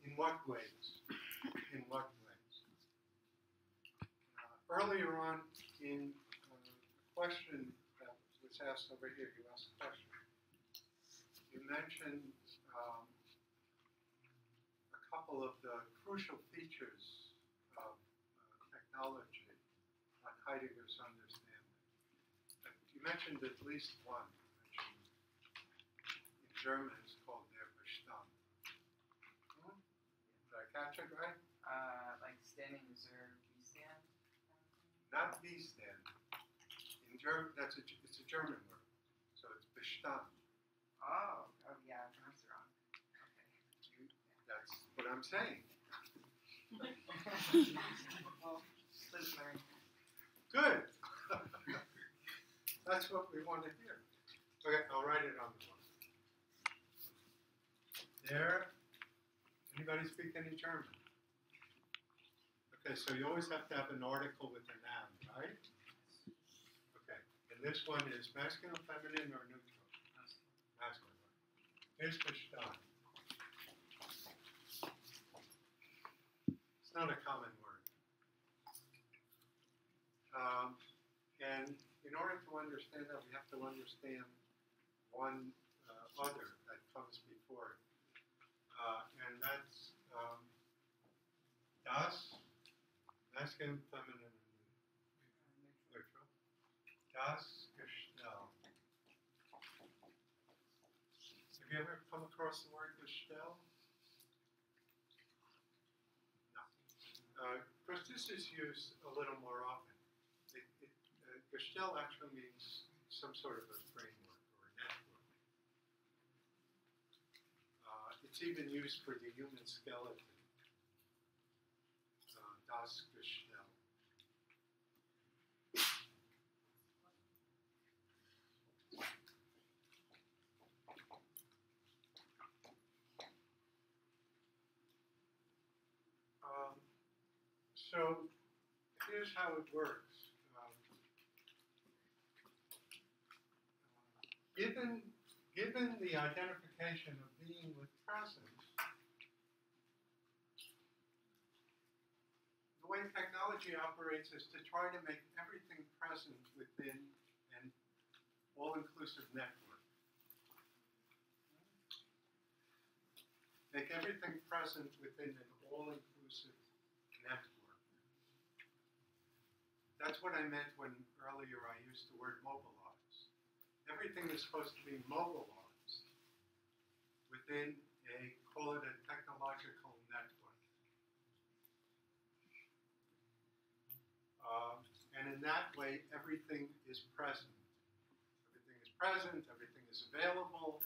In what ways? In what ways? Earlier on in a question that was asked over here, you asked a question. You mentioned a couple of the crucial features of technology on Heidegger's understanding. You mentioned at least one. In German, it's called der Bestand. Did I catch it right? Like standing reserve, B stand. Not Bestand. In German, it's a German word, so it's Bestand. Oh yeah, I pronounced it wrong. Okay. That's what I'm saying. Well, please learn. Good. That's what we want to hear. Okay, I'll write it on the board. There. Anybody speak any German? Okay, so you always have to have an article with a noun, right? Okay, and this one is masculine, feminine, or neutral? Masculine. Here's Bestand. It's not a common word. And in order to understand that, we have to understand one other that comes before it. And that's das, masculine, feminine, and neutral. Das Gestell. Have you ever come across the word Gestell? No. Because this is used a little more often. Gestell actually means some sort of a framework or a network. It's even used for the human skeleton. Das Gestell. So here's how it works. Given the identification of being with presence, the way technology operates is to try to make everything present within an all-inclusive network. Make everything present within an all-inclusive network. That's what I meant when earlier I used the word mobilize. Everything is supposed to be mobilized within call it a technological network. And in that way, everything is present. Everything is present, everything is available.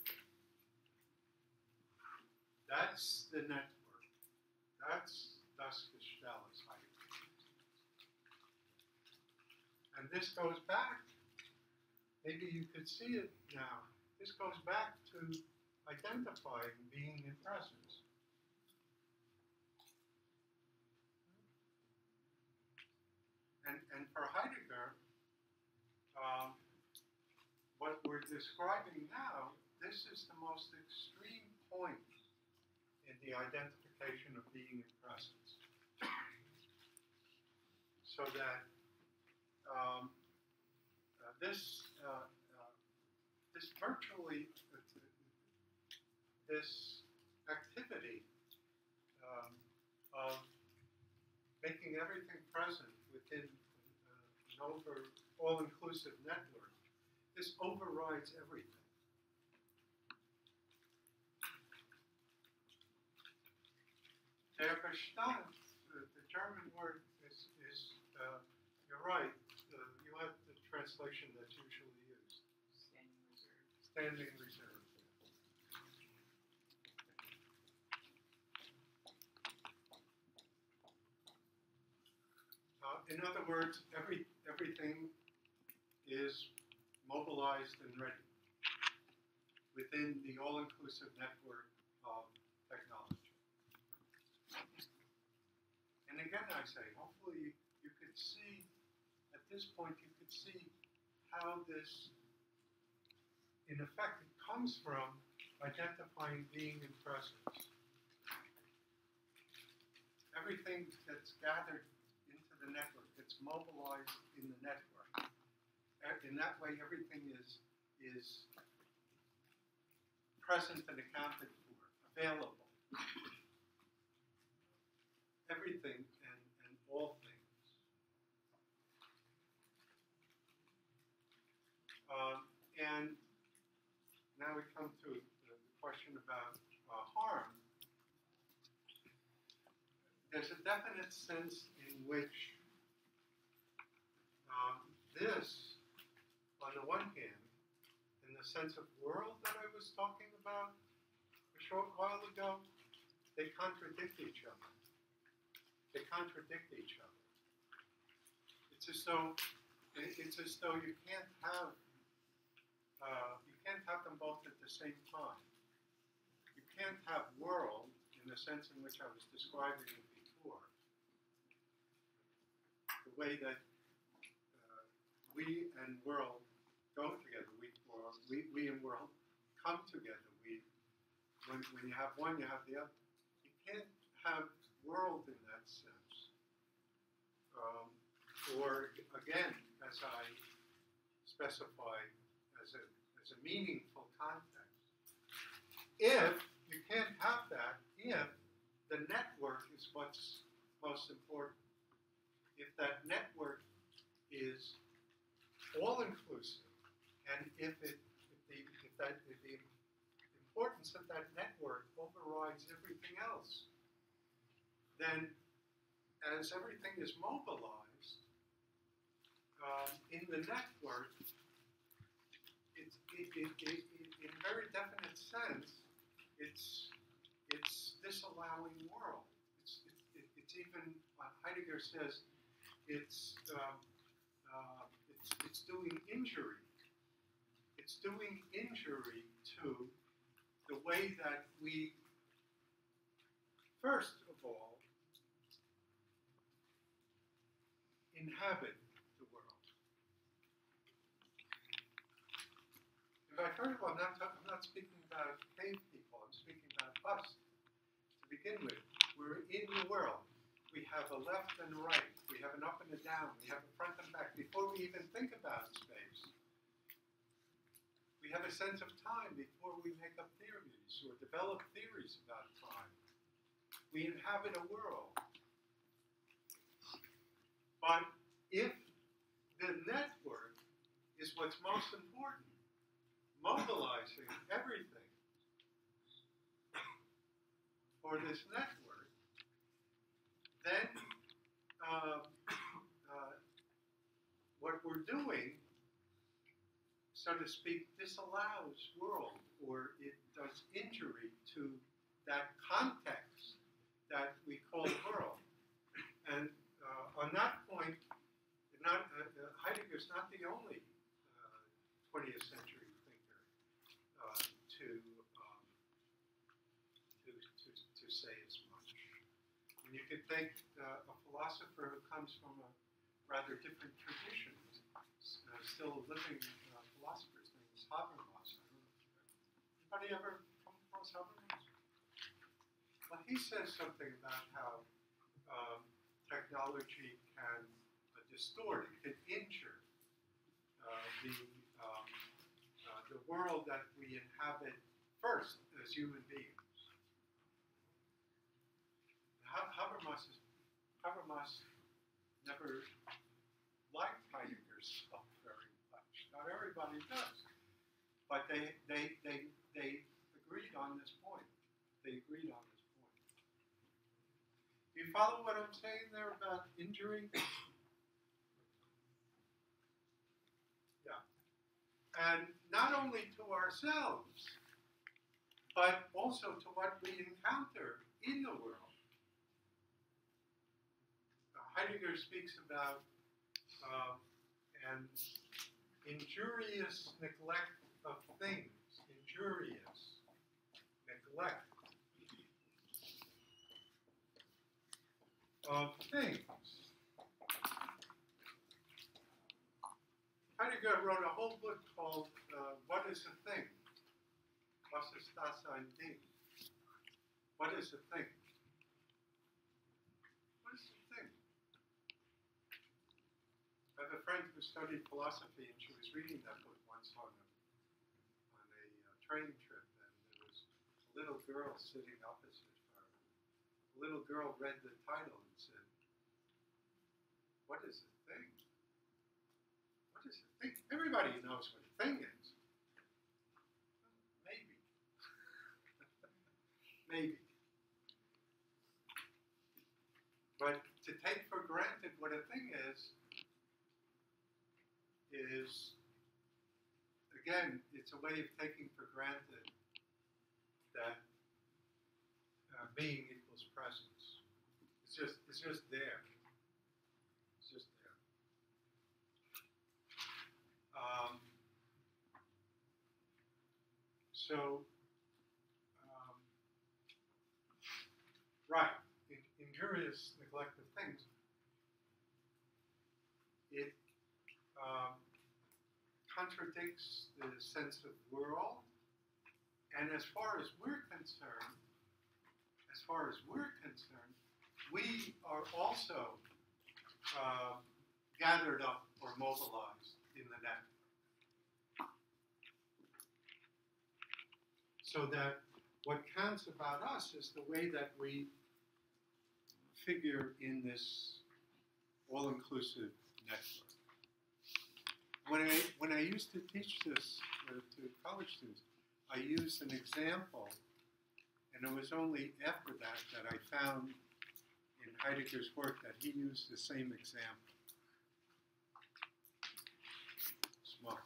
That's the network. That's das Gestell, as Heidegger. And this goes back. Maybe you could see it now. This goes back to identifying being in presence. And for Heidegger, what we're describing now, this is the most extreme point in the identification of being in presence. So that this virtually, this activity of making everything present within an all-inclusive network, this overrides everything. Der Bestand, the German word is you're right, you have the translation that's usually used. Standing reserve. Standing reserve. In other words, everything is mobilized and ready within the all-inclusive network of technology. And again, I say, hopefully you could see, at this point, you could see how this, in effect, it comes from identifying being in presence. Everything that's gathered into the network, that's mobilized in the network. In that way, everything is present and accounted for, available. Everything, and And now we come to the question about harm. There's a definite sense in which this, on the one hand, in the sense of world that I was talking about a short while ago, they contradict each other. They contradict each other. It's as though you can't have them both at the same time. You can't have world in the sense in which I was describing it before. The way that we and world go together. We and world come together. When you have one, you have the other. You can't have world in that sense. Or again, as I specify as a meaningful context. If you can't have that, if the network is what's most important, if that network is all-inclusive, and if the importance of that network overrides everything else, then as everything is mobilized in the network, in a very definite sense, it's disallowing world. It's even Heidegger says it's doing injury. It's doing injury to the way that we, first of all, inhabit the world. And by first of all, I'm not speaking about cave people. I'm speaking about us. To begin with, we're in the world. We have a left and a right. We have an up and a down. We have a front and back. Before we even think about space, we have a sense of time before we make up theories or develop theories about time. We inhabit a world. But if the network is what's most important, mobilizing everything for this network, then what we're doing, so to speak, disallows world, or it does injury to that context that we call world. And on that point, Heidegger's not the only 20th century thinker to say as much. And you could take a philosopher who comes from a rather different tradition, still a living philosopher's name is Habermas. Anybody ever come across Habermas? Well, he says something about how technology can distort, it can injure the world that we inhabit first as human beings. Habermas never liked Heidegger's stuff very much. Not everybody does, but they agreed on this point. They agreed on this point. Do you follow what I'm saying there about injury? Yeah. And not only to ourselves, but also to what we encounter in the world. Heidegger speaks about an injurious neglect of things. Injurious neglect of things. Heidegger wrote a whole book called What is a Thing? Was ist das ein Ding? What is a thing? What is a thing? I have a friend who studied philosophy, and she was reading that book once on a train trip, and there was a little girl sitting opposite her. The little girl read the title and said, "What is a thing? What is a thing?" Everybody knows what a thing is. Maybe. Maybe. But to take for granted what a thing is, again, it's a way of taking for granted that being equals presence. It's just there. It's just there. Right, injurious neglect of things, it contradicts the sense of world, and as far as we're concerned, we are also gathered up or mobilized in the net. So that what counts about us is the way that we figure in this all-inclusive network. When I used to teach this to college students, I used an example, and it was only after that I found in Heidegger's work that he used the same example. Smart.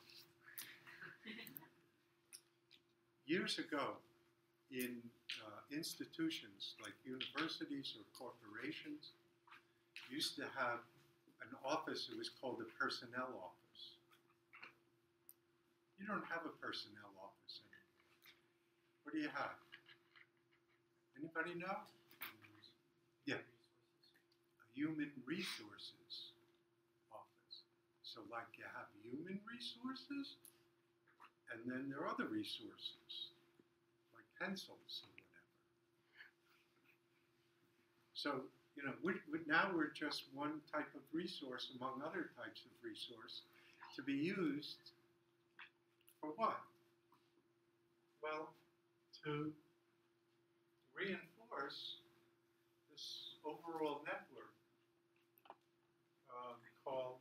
Years ago, in institutions like universities or corporations, used to have an office that was called a personnel office. You don't have a personnel office anymore. What do you have? Anybody know? Yeah. A human resources office. So like you have human resources, and then there are other resources, like pencils or whatever. So, you know, now we're just one type of resource among other types of resource to be used for what? Well, to reinforce this overall network called,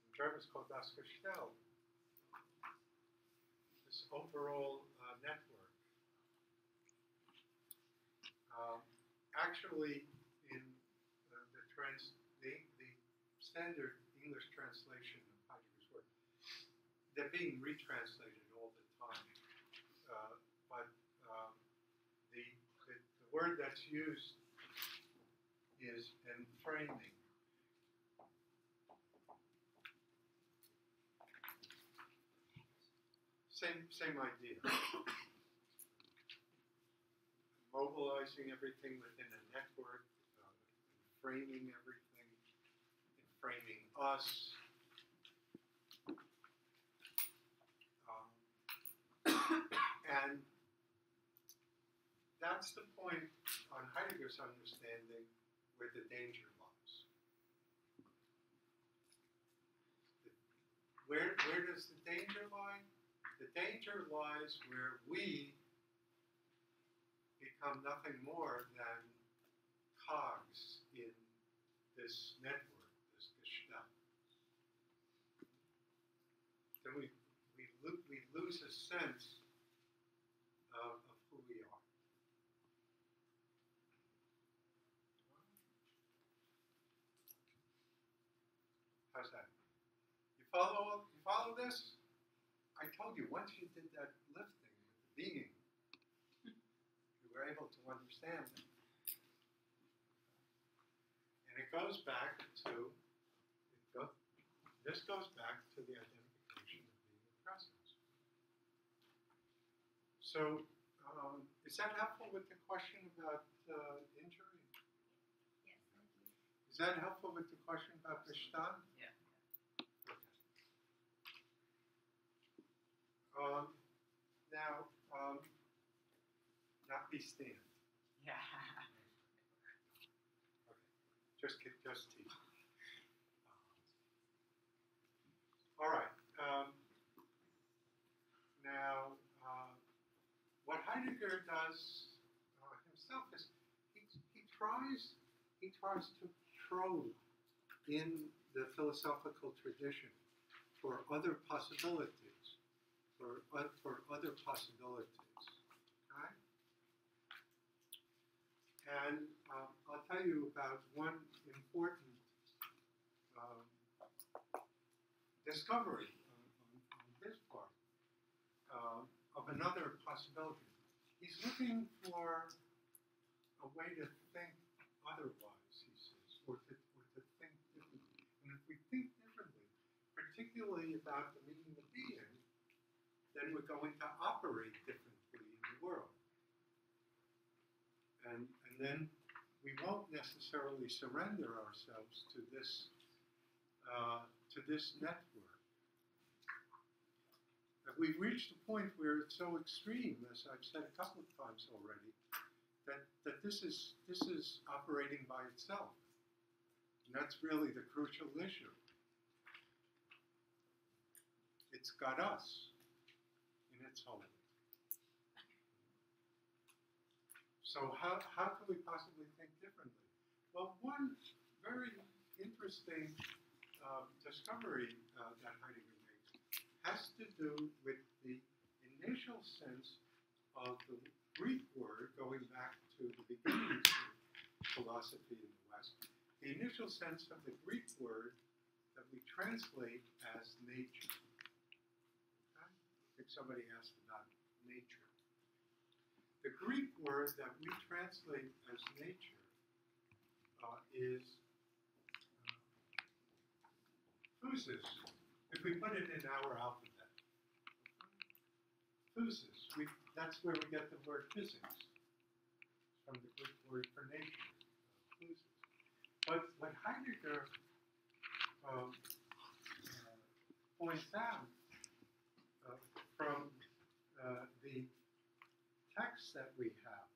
in German it's called das Gestell. This overall network. Actually, in the standard English translation of Heidegger's work, they're being retranslated all the time. But the word that's used is enframing. Same idea. Mobilizing everything within a network, framing everything, framing us. And that's the point on Heidegger's understanding where the danger lies. Where does the danger lie? The danger lies where we become nothing more than cogs in this network, this Gestalt. Then we lose a sense of who we are. How's that? You follow this? I told you, once you did that lifting with the being, you were able to understand it. And it goes back to, this goes back to the identification of being and presence. So, is that helpful with the question about injury? Yes, thank you. Is that helpful with the question about Gestalt? Yeah. Now, not be stand. Yeah. Okay, just teach. All right. Now, what Heidegger does himself is he tries to probe in the philosophical tradition for other possibilities, for other possibilities. Okay? And I'll tell you about one important discovery on his part of another possibility. He's looking for a way to think otherwise, he says, or to think differently. And if we think differently, particularly about the meaning of being, then we're going to operate differently in the world. And then we won't necessarily surrender ourselves to this network. That we've reached a point where it's so extreme, as I've said a couple of times already, that this is operating by itself. And that's really the crucial issue. It's got us in its whole. So how can we possibly think differently? Well, one very interesting discovery that Heidegger makes has to do with the initial sense of the Greek word, going back to the beginnings of philosophy in the West, the initial sense of the Greek word that we translate as nature. Okay? I think somebody asked about nature. The Greek word that we translate as nature is physis, if we put it in our alphabet. Physis, that's where we get the word physics, from the Greek word for nature, physis. But what Heidegger points out from the text that we have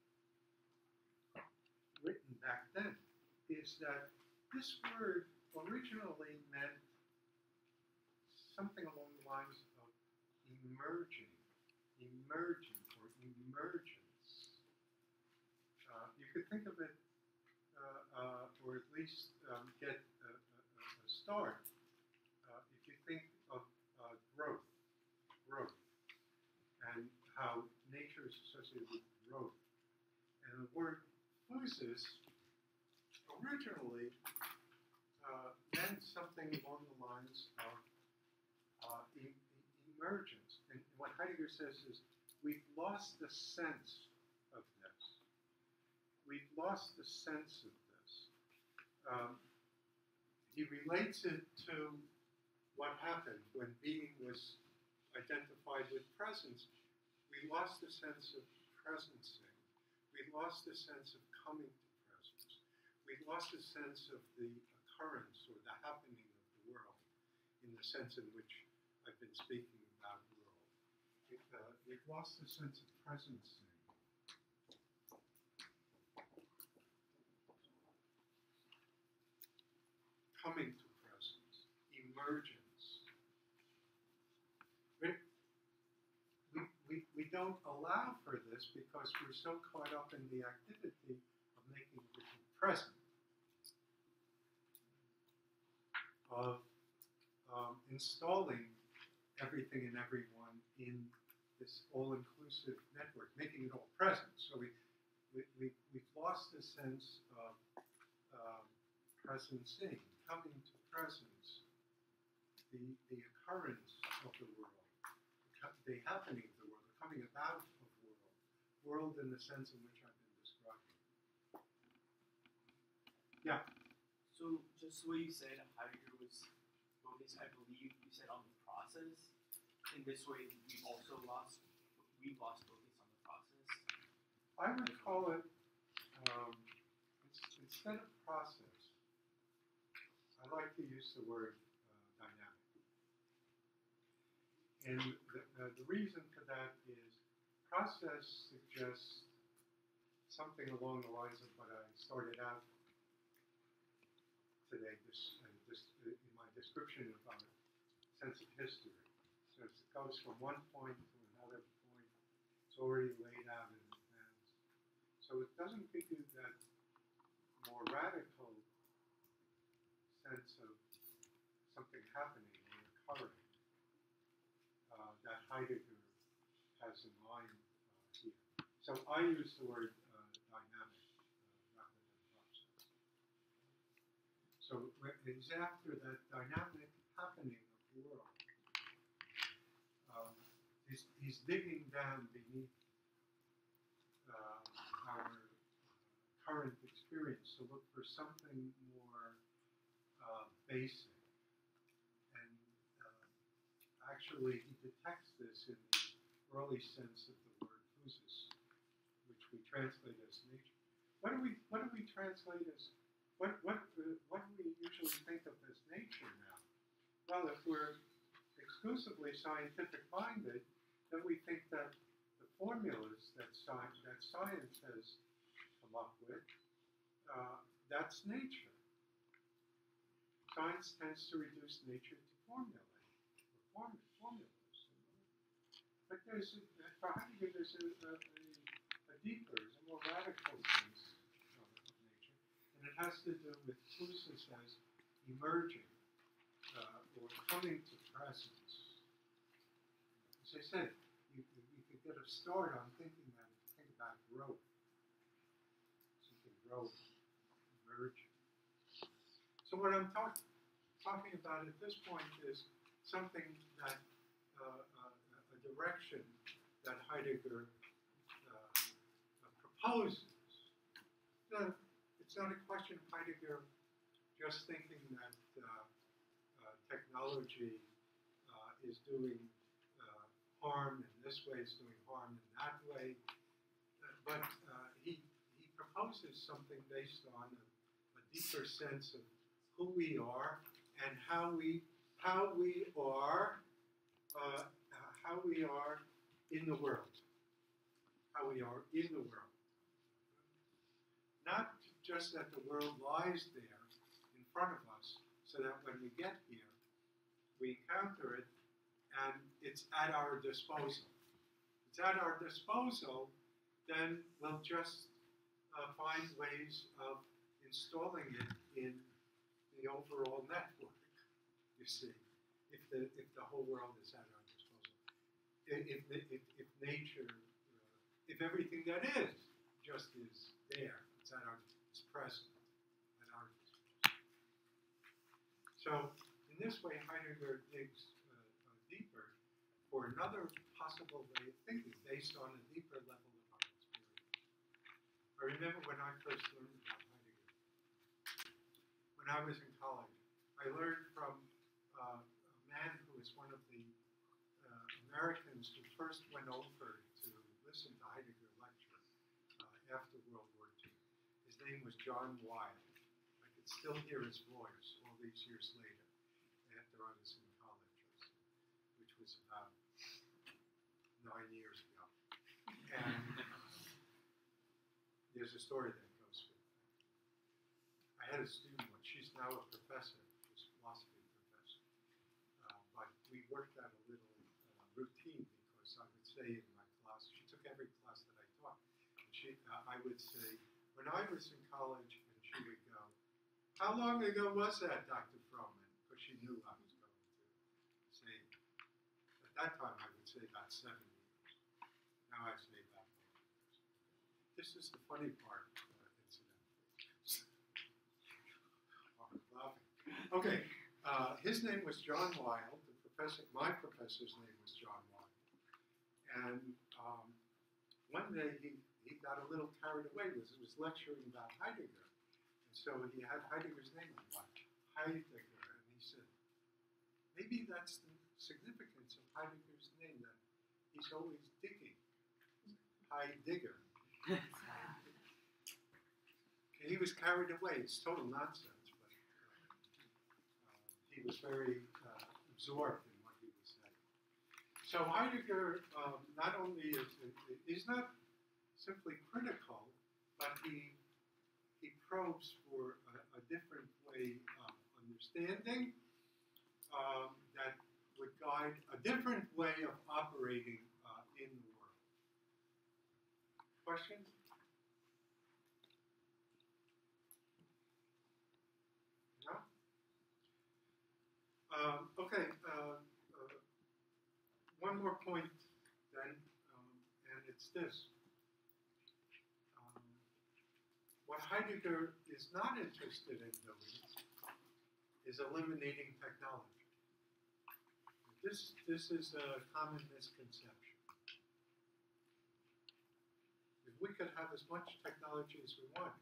written back then is that this word originally meant something along the lines of emerging or emergence. You could think of it, or at least get a start, if you think of growth, and how nature is associated with growth. And the word physis originally meant something along the lines of emergence. And what Heidegger says is, we've lost the sense of this. We've lost the sense of this. He relates it to what happened when being was identified with presence. We lost the sense of presencing. We lost the sense of coming to presence. We lost the sense of the occurrence or the happening of the world in the sense in which I've been speaking about world. We've lost the sense of presencing. Coming to presence, emergence. We don't allow for this because we're so caught up in the activity of making everything present, of installing everything and everyone in this all-inclusive network, making it all present. So we've lost the sense of presencing, coming to presence, the occurrence of the world, the happening of the world, the coming about of world in the sense in which I've been describing. Yeah. So just what you said, Heidegger was focused, I believe you said, on the process. In this way, we've lost focus on the process. I would call it, instead of process, I like to use the word dynamic. And the reason for that is process suggests something along the lines of what I started out today, in my description of our sense of history. So it goes from one point to another point. It's already laid out in advance. So it doesn't give you that more radical sense of something happening or occurring. Heidegger has in mind here. So I use the word dynamic rather than process. So it's after that dynamic happening of the world. He's digging down beneath our current experience to look for something more basic. And actually, he detects this in the early sense of the word physis, which we translate as nature. What do we translate as? What do we usually think of as nature now? Well, if we're exclusively scientific minded, then we think that the formulas that science has come up with, that's nature. Science tends to reduce nature to formulae, or formulas. But for Heidegger, there's a deeper, there's a more radical sense of nature, and it has to do with physis as emerging, or coming to presence. As I said, you could get a start on think about growth. So you can grow, emerge. So what I'm talking about at this point is something that a direction that Heidegger proposes. Now, it's not a question of Heidegger just thinking that technology is doing harm in this way, is doing harm in that way, but he proposes something based on a deeper sense of who we are and how we are in the world. How we are in the world. Not just that the world lies there in front of us, so that when we get here, we encounter it, and it's at our disposal. It's at our disposal, then we'll just find ways of installing it in the overall network, you see, if the whole world is at our disposal. If nature, if everything that is just is there, it's present at our disposal. So in this way, Heidegger digs deeper for another possible way of thinking based on a deeper level of our experience. I remember when I first learned about Heidegger. When I was in college, I learned from a man who was one of the Americans who first went over to listen to Heidegger lecture after World War II. His name was John Wilde. I could still hear his voice all these years later, after I was in college, which was about 9 years ago. And there's a story that goes with that. I had a student once, she's now a professor, she's a philosophy professor. But we worked out a little routine, because I would say in my class, she took every class that I taught, and I would say, when I was in college, and she would go, how long ago was that, Dr. Froman? Because she knew I was going to say, at that time I would say about 7 years. Now I say about 4 years. This is the funny part, incidentally. Okay, his name was John Wilde. My professor's name was John Wilde. And one day he got a little carried away. He was lecturing about Heidegger. And so he had Heidegger's name on it, Heidegger. And he said, maybe that's the significance of Heidegger's name, that he's always digging. Heidegger. He was carried away. It's total nonsense, but he was very absorbed in what he was saying. So Heidegger not only is not simply critical, but he probes for a different way of understanding that would guide a different way of operating in the world. Questions? No? Okay. one more point then, and it's this. What Heidegger is not interested in doing is eliminating technology. This is a common misconception. If we could have as much technology as we want,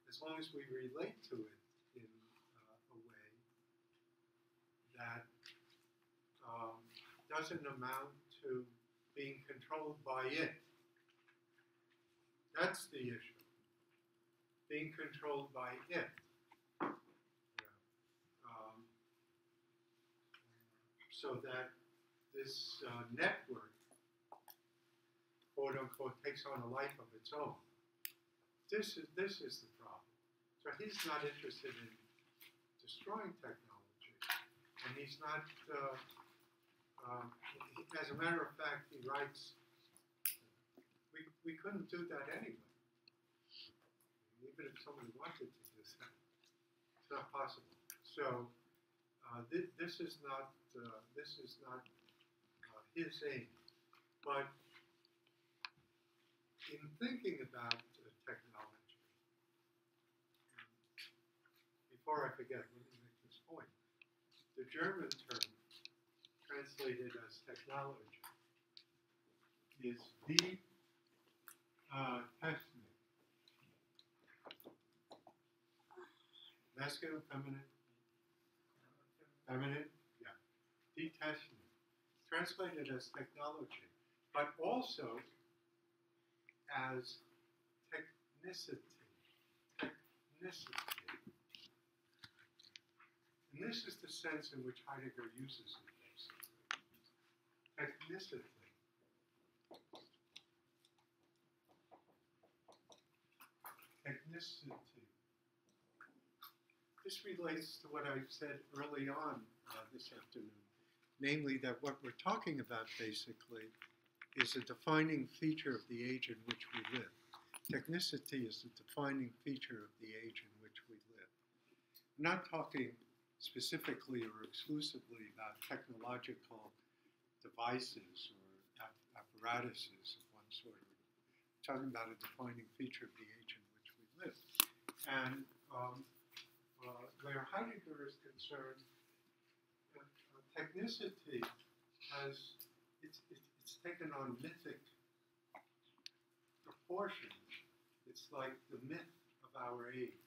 as long as we relate to it in a way that doesn't amount to being controlled by it. That's the issue. Being controlled by it. So that this network, quote unquote, takes on a life of its own. This is the problem. So he's not interested in destroying technology, and he's not. As a matter of fact, he writes, we couldn't do that anyway. Even if somebody wanted to do that, it's not possible. So this is not his aim. But in thinking about technology, before I forget, let me make this point. The German term translated as technology is die Technik. Masculine, feminine? Feminine? Yeah. Die Technik. Translated as technology, but also as technicity. Technicity. And this is the sense in which Heidegger uses it, basically. Technicity. Technicity. This relates to what I said early on this afternoon, namely that what we're talking about basically is a defining feature of the age in which we live. Technicity is a defining feature of the age in which we live. I'm not talking specifically or exclusively about technological devices or apparatuses of one sort. I'm talking about a defining feature of the age in which we live. And where Heidegger is concerned, technicity has, it's taken on mythic proportions. It's like the myth of our age.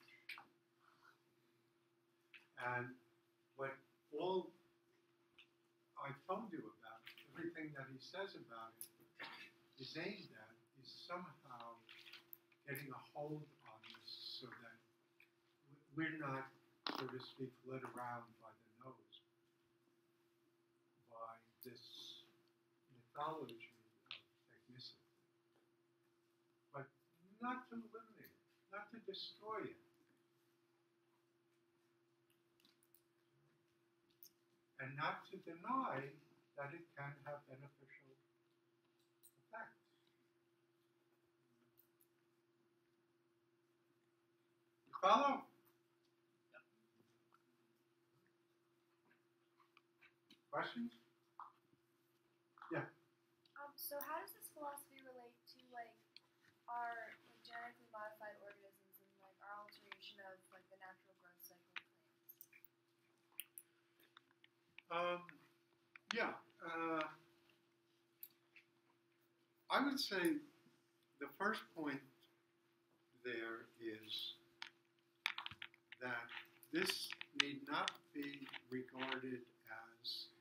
And what all I've told you about, everything that he says about it, is aimed at is somehow getting a hold on this so that we're not, so to speak, led around by the nose by this mythology of technicity. But not to eliminate it, not to destroy it. And not to deny that it can have beneficial effects. You follow? Questions? Yeah. So how does this philosophy relate to like our genetically modified organisms and like our alteration of like the natural growth cycle of plants? Yeah. I would say the first point there is that this need not be regarded as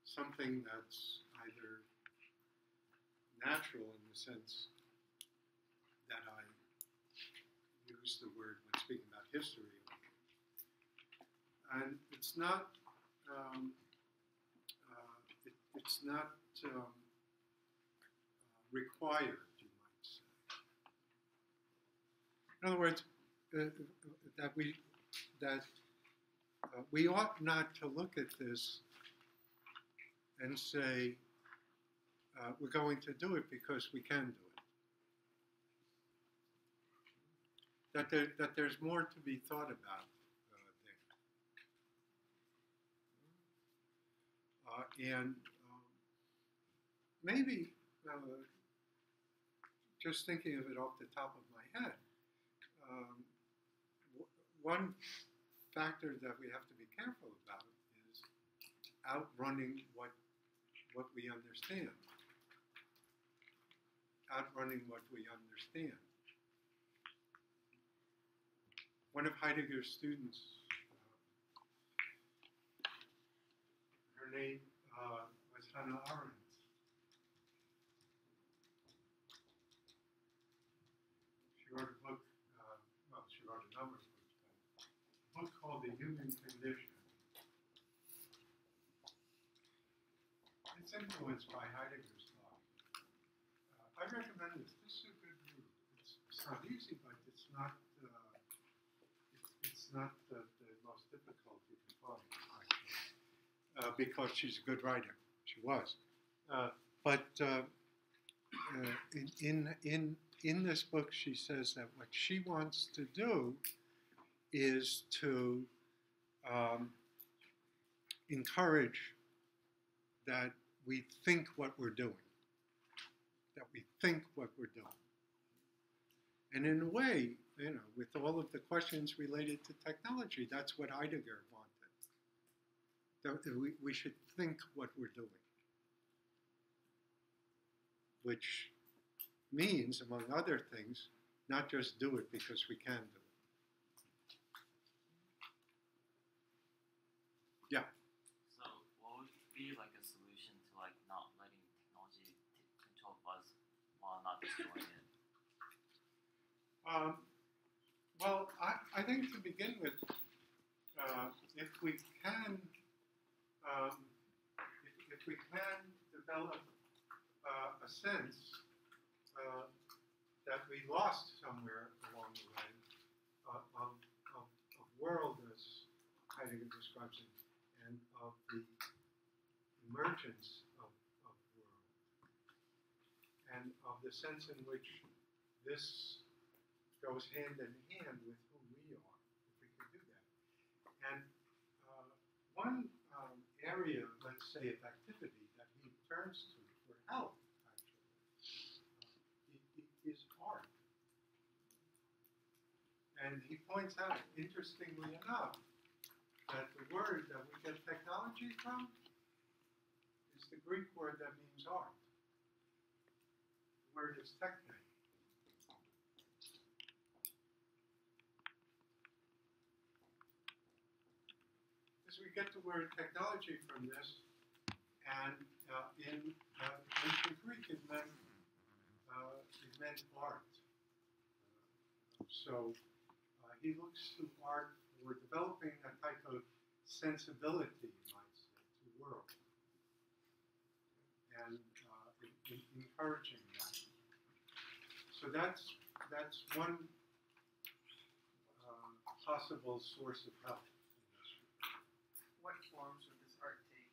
something that's either natural in the sense that I use the word when speaking about history, and it's not required, you might say. In other words, that we ought not to look at this and say we're going to do it because we can do it. That there's more to be thought about there. And maybe, just thinking of it off the top of my head, one factor that we have to be careful about is outrunning what we understand. Outrunning what we understand. One of Heidegger's students, her name was Hannah Arendt. She wrote a book, she wrote a number of books, but a book called The Human Condition. It's influenced by Heidegger's thought. I recommend this. This is a good read. It's not easy, but it's not the most difficult you can find, actually, because she's a good writer. She was. But in this book, she says that what she wants to do is to encourage that we think what we're doing. That we think what we're doing. And in a way, with all of the questions related to technology, that's what Heidegger wanted. That we should think what we're doing. Which means, among other things, not just do it because we can do it. Yeah. So, what would be like a solution to like not letting technology control us while not destroying it? Well, I think to begin with, if we can develop a sense that we lost somewhere along the way of world as Heidegger describes it, and of the emergence of world, and of the sense in which this goes hand in hand with who we are, if we could do that. And one area, let's say, of activity that he turns to for help, actually, is art. And he points out, interestingly enough, that the word that we get technology from is the Greek word that means art. The word is techne. We get the word technology from this, and in ancient Greek it meant art. So he looks to art for developing a type of sensibility, you might say, to the world, and encouraging that. So that's one possible source of help. What forms would this art take?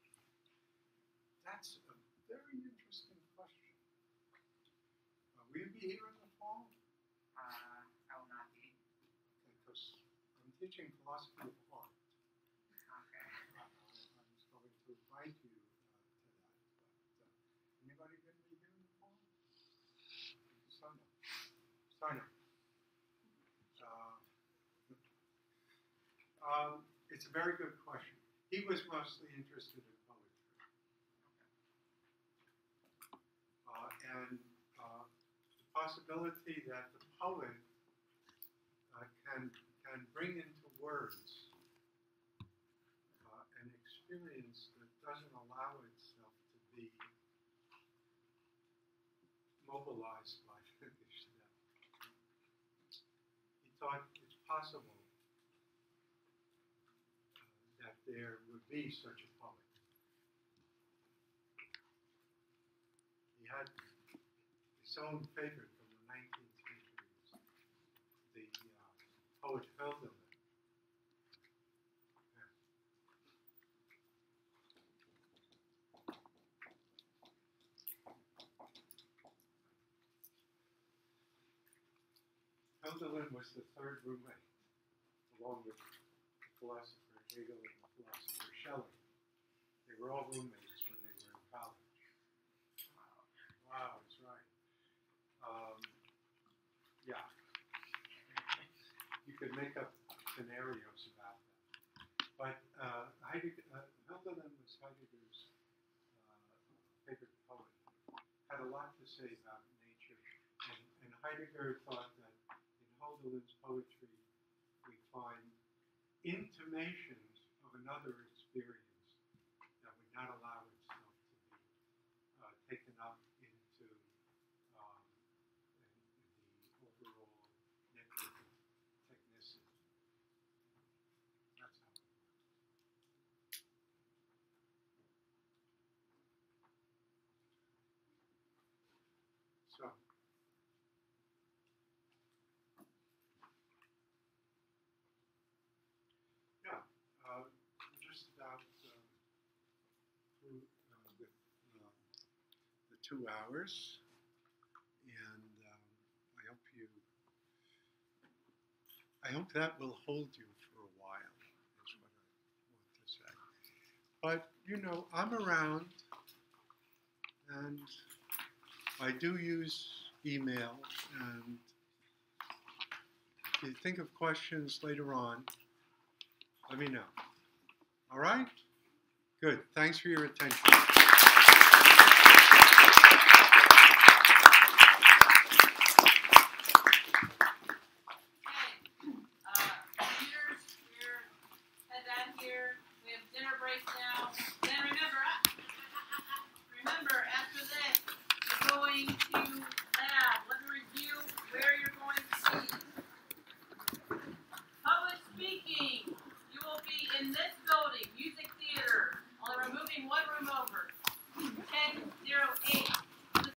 That's a very interesting question. Will you be here in the fall? I will not be. Okay, because I'm teaching philosophy of art. Okay. I was going to invite you to that. But anybody going to be here in the fall? Sign up. Sign up. It's a very good question. He was mostly interested in poetry. And the possibility that the poet can bring into words an experience that doesn't allow itself to be mobilized by Finnish death. He thought it's possible that there would be such a poet. He had his own favorite from the 19th century, the poet Heidegger. Heidegger was the third roommate, along with the philosopher Hegel and the philosopher Schelling. They were all roommates when they were in college. Hölderlin was Heidegger's favorite poet. Had a lot to say about nature, and Heidegger thought that in Hölderlin's poetry we find intimations of another experience that would not allow itself to be taken up into the overall network of technicity. That's how it works. So, yeah, we're just about through with the 2 hours, and I hope that will hold you for a while, is what I want to say. But, you know, I'm around, and I do use email, and if you think of questions later on, let me know. All right? Good. Thanks for your attention. Computers, head down here. We have dinner breaks now.